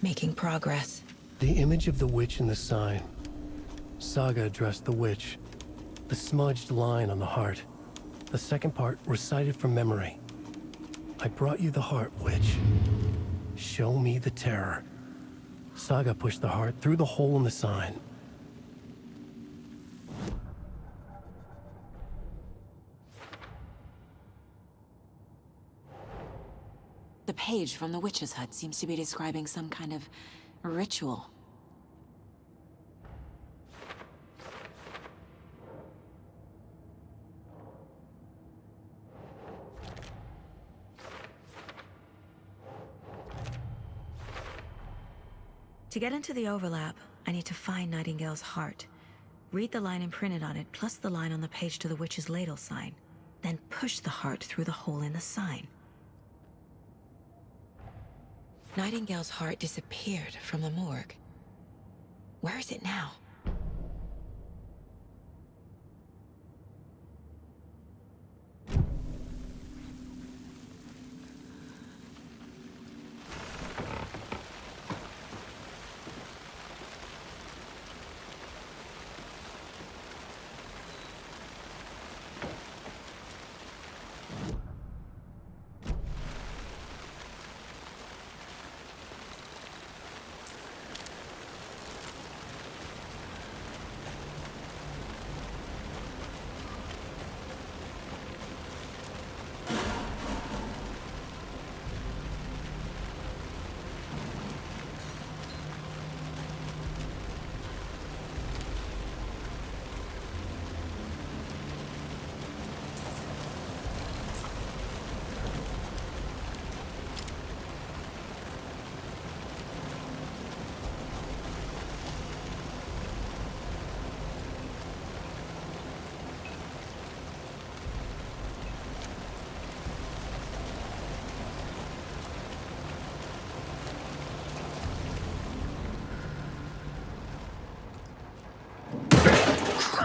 Making progress. The image of the witch in the sign. Saga addressed the witch. The smudged line on the heart. The second part recited from memory. I brought you the heart, witch. Show me the terror. Saga pushed the heart through the hole in the sign. The page from the witch's hut seems to be describing some kind of ritual. To get into the overlap, I need to find Nightingale's heart. Read the line imprinted on it, plus the line on the page to the witch's ladle sign. Then push the heart through the hole in the sign. Nightingale's heart disappeared from the morgue. Where is it now?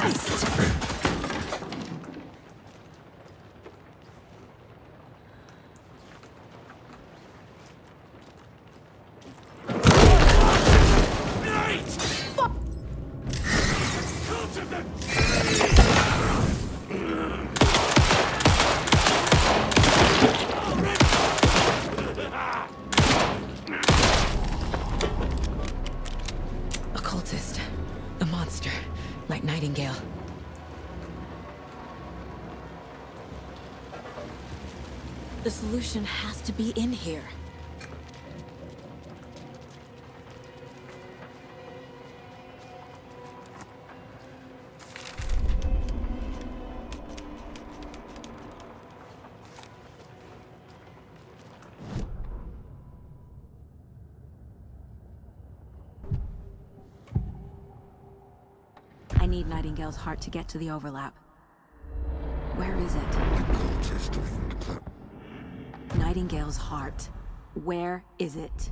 Christ! Occultist. A monster. Like Nightingale. The solution has to be in here. I need Nightingale's heart to get to the overlap. Where is it? Nightingale's heart. Where is it?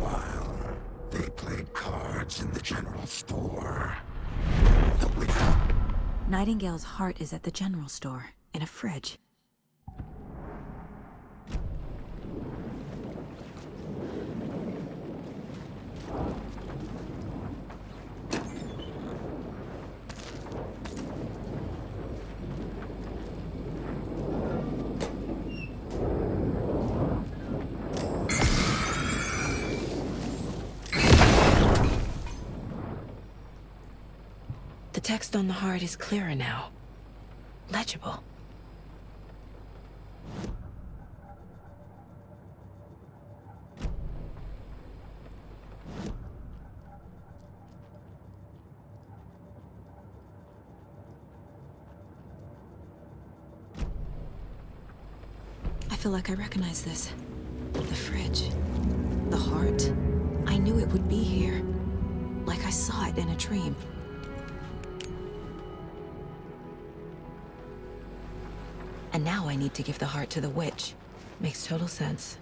While they played cards in the general store. Nightingale's heart is at the general store, in a fridge. The text on the heart is clearer now. Legible. I feel like I recognize this. The fridge. The heart. I knew it would be here. Like I saw it in a dream. And now I need to give the heart to the witch. Makes total sense.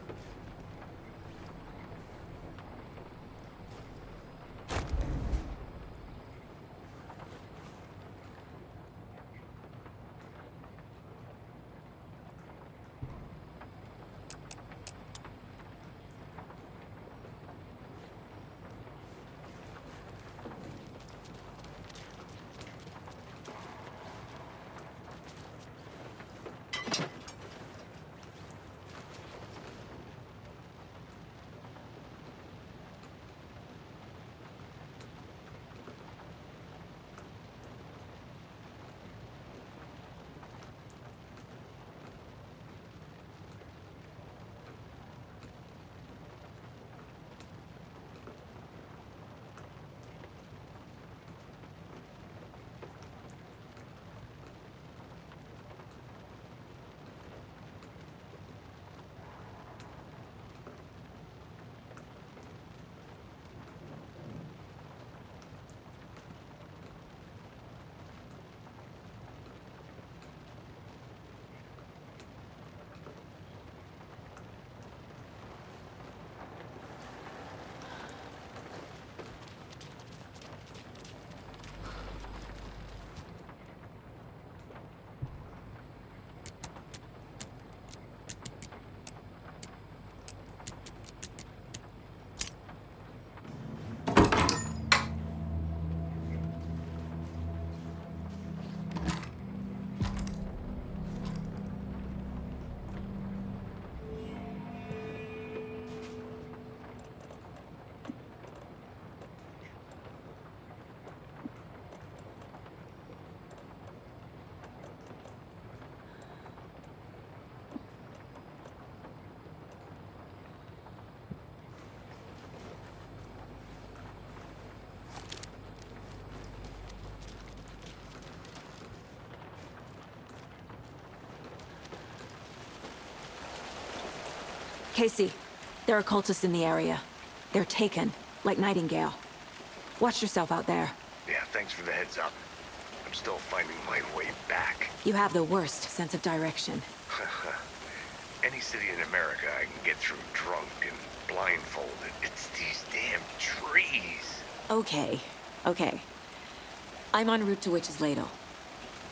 Casey, there are cultists in the area. They're taken, like Nightingale. Watch yourself out there. Yeah, thanks for the heads up. I'm still finding my way back. You have the worst sense of direction. Any city in America I can get through drunk and blindfolded. It's these damn trees. Okay, okay. I'm en route to Witch's Ladle.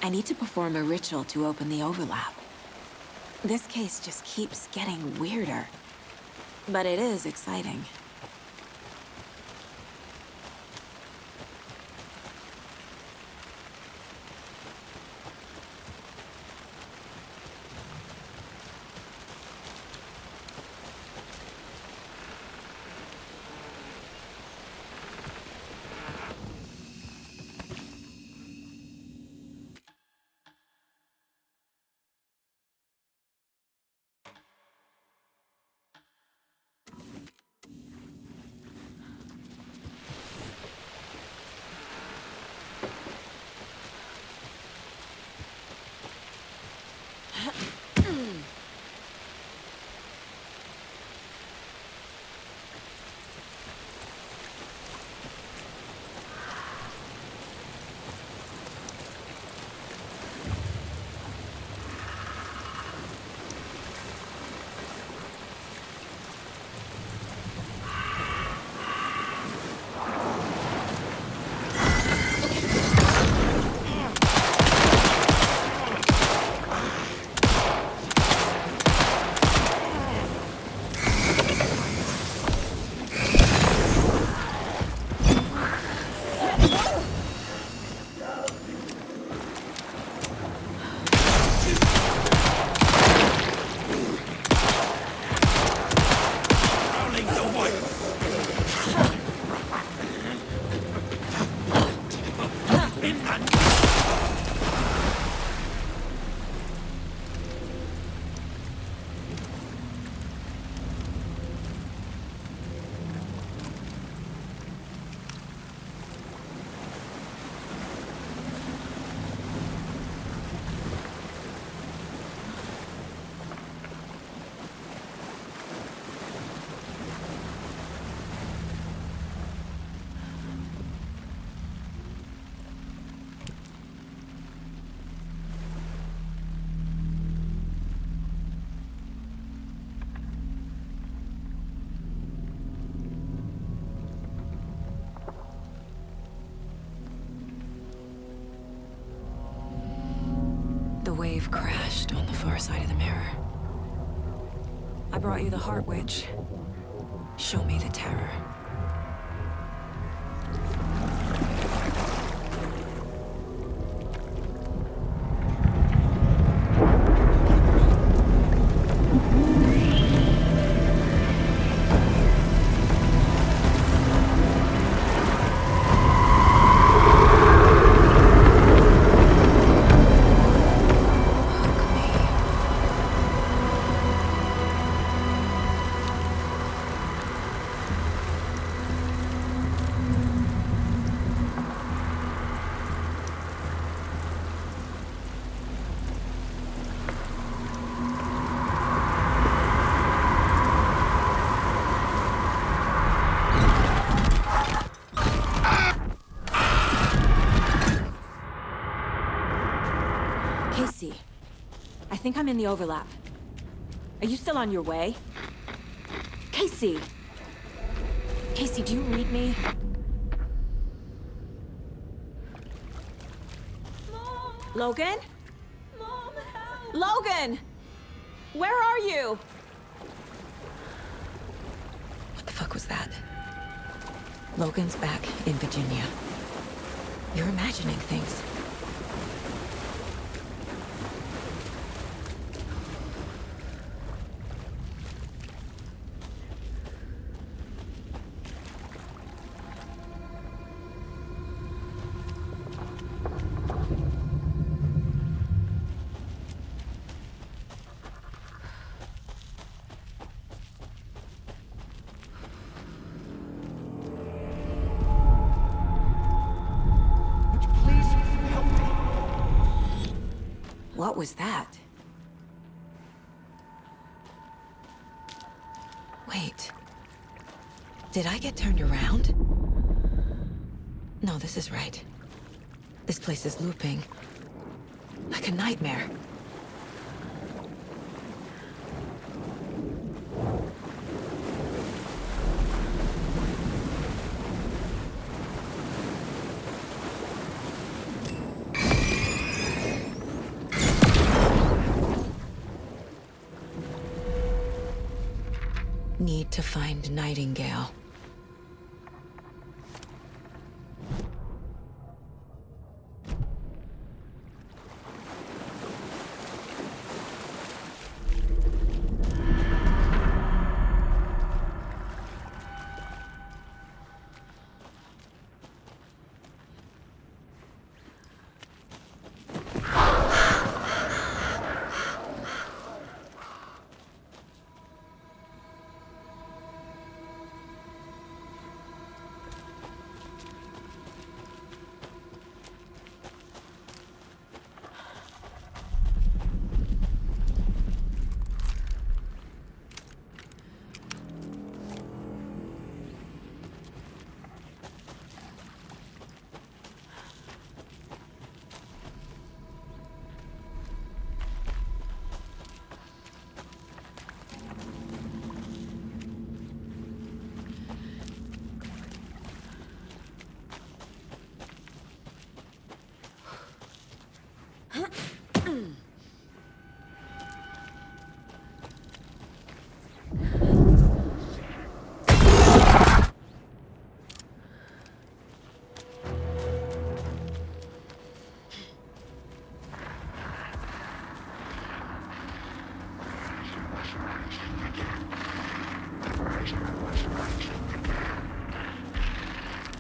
I need to perform a ritual to open the overlap. This case just keeps getting weirder. But it is exciting. The wave crashed on the far side of the mirror. I brought you the Heart Witch. Show me the terror. Casey, I think I'm in the overlap. Are you still on your way? Casey! Casey, do you read me? Mom! Logan? Mom, help! Logan! Where are you? What the fuck was that? Logan's back in Virginia. You're imagining things. What was that? Wait. Did I get turned around? No, this is right. This place is looping. Like a nightmare. to find Nightingale.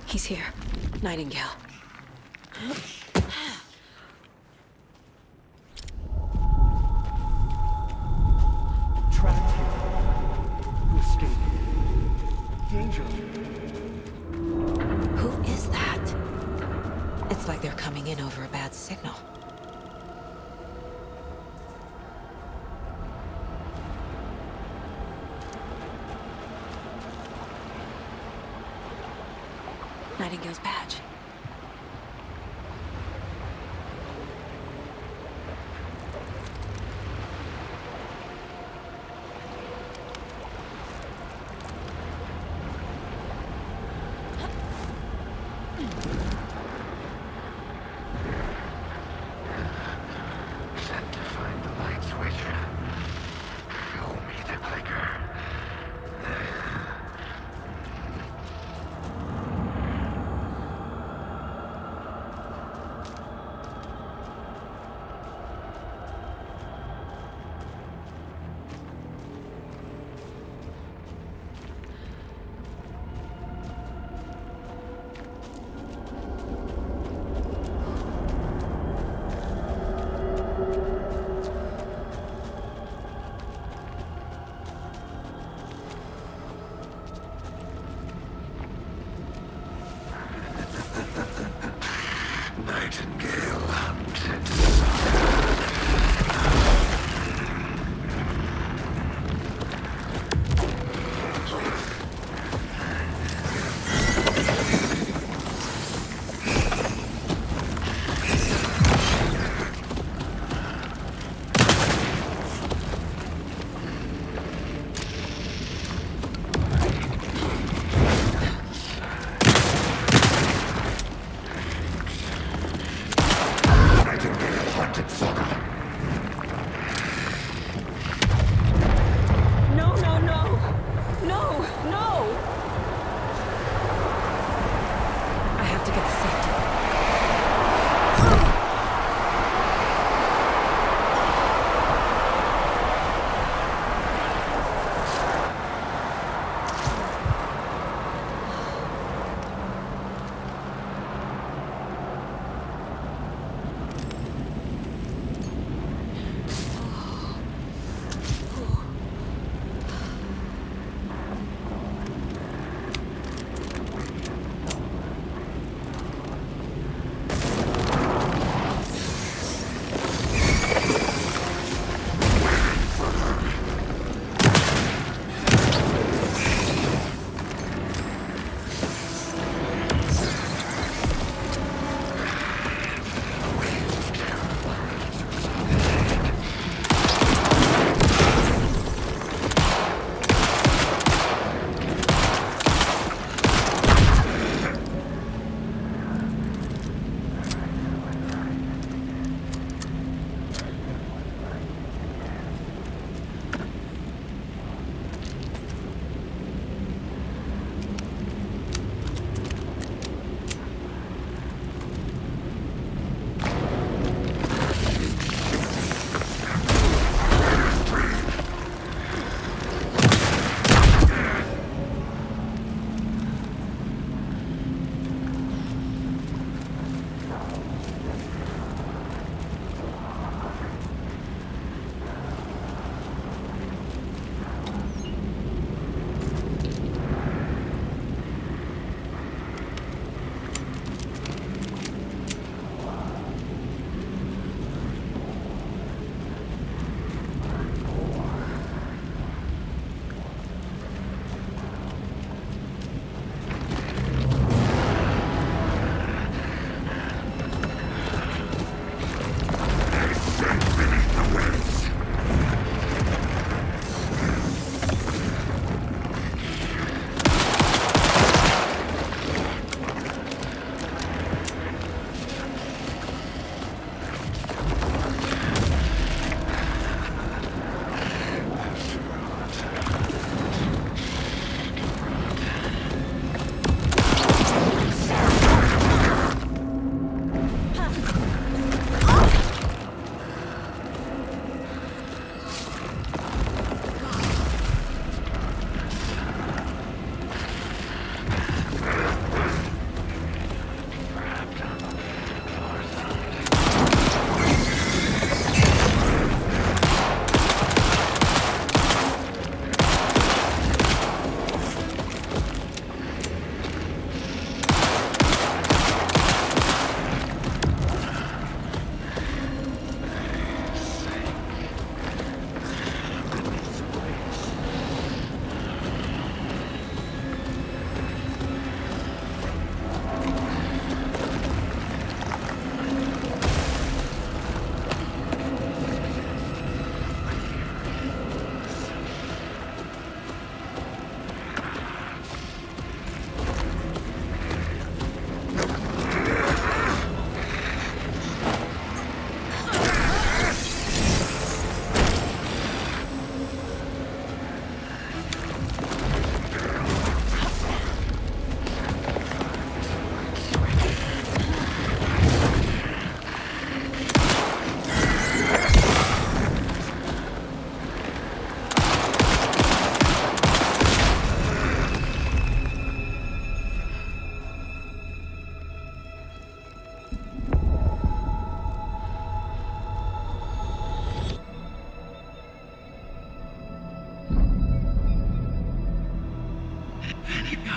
He's here. Nightingale. Trapped here. Who escaped? Danger. Who is that? It's like they're coming in over a bad signal. Nightingale's badge. Set to find the light switch. Show me the clicker.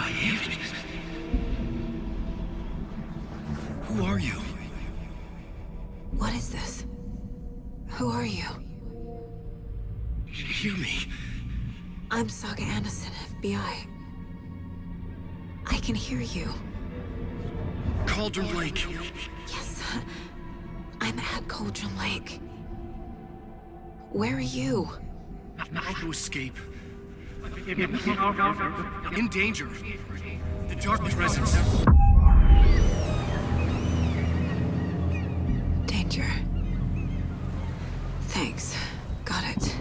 I am. Who are you? What is this? Who are you? Hear me. I'm Saga Anderson, FBI. I can hear you. Cauldron Lake. Yes, I'm at Cauldron Lake. Where are you? How to escape. In danger. The dark presence. Danger. Thanks. Got it.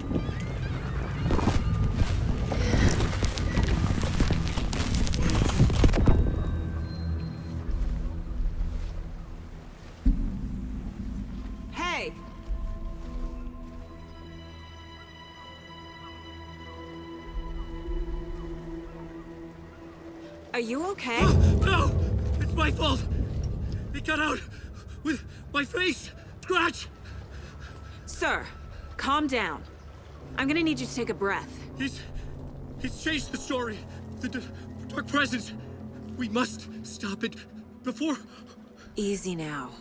Hey! Are you okay? No! It's my fault! It got out with my face! Scratch! Sir, calm down. I'm gonna need you to take a breath. He's changed the story. The dark presence. We must stop it before... Easy now.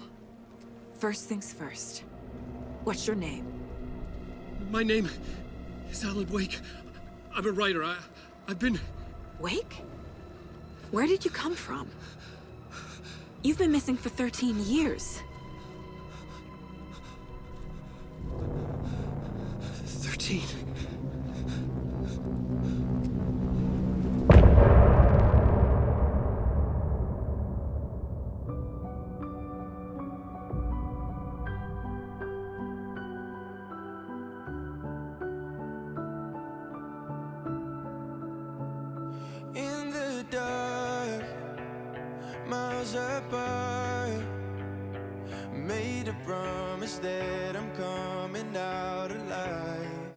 First things first. What's your name? My name is Alan Wake. I'm a writer. I've been... Wake? Where did you come from? You've been missing for 13 years. 13. In the dark, miles apart, made a promise that I'm coming out alive.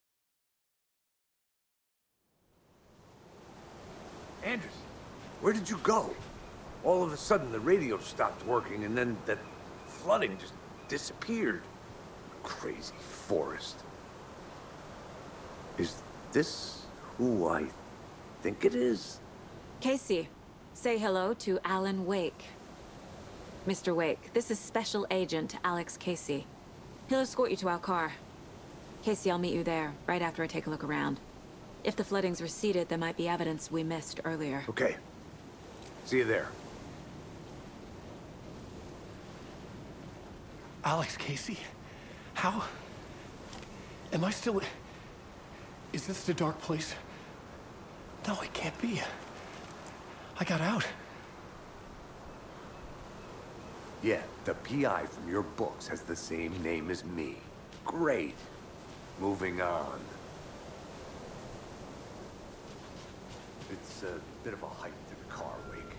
Anderson, where did you go? All of a sudden, the radio stopped working, and then that flooding just disappeared. Crazy forest. Is this who I think it is? Casey, say hello to Alan Wake. Mr. Wake, this is Special Agent Alex Casey. He'll escort you to our car. Casey, I'll meet you there, right after I take a look around. If the flooding's receded, there might be evidence we missed earlier. Okay. See you there. Alex Casey? How? Am I still... Is this the dark place? No, it can't be. I got out. Yeah, the PI from your books has the same name as me. Great. Moving on. It's a bit of a hike to the car, Wake.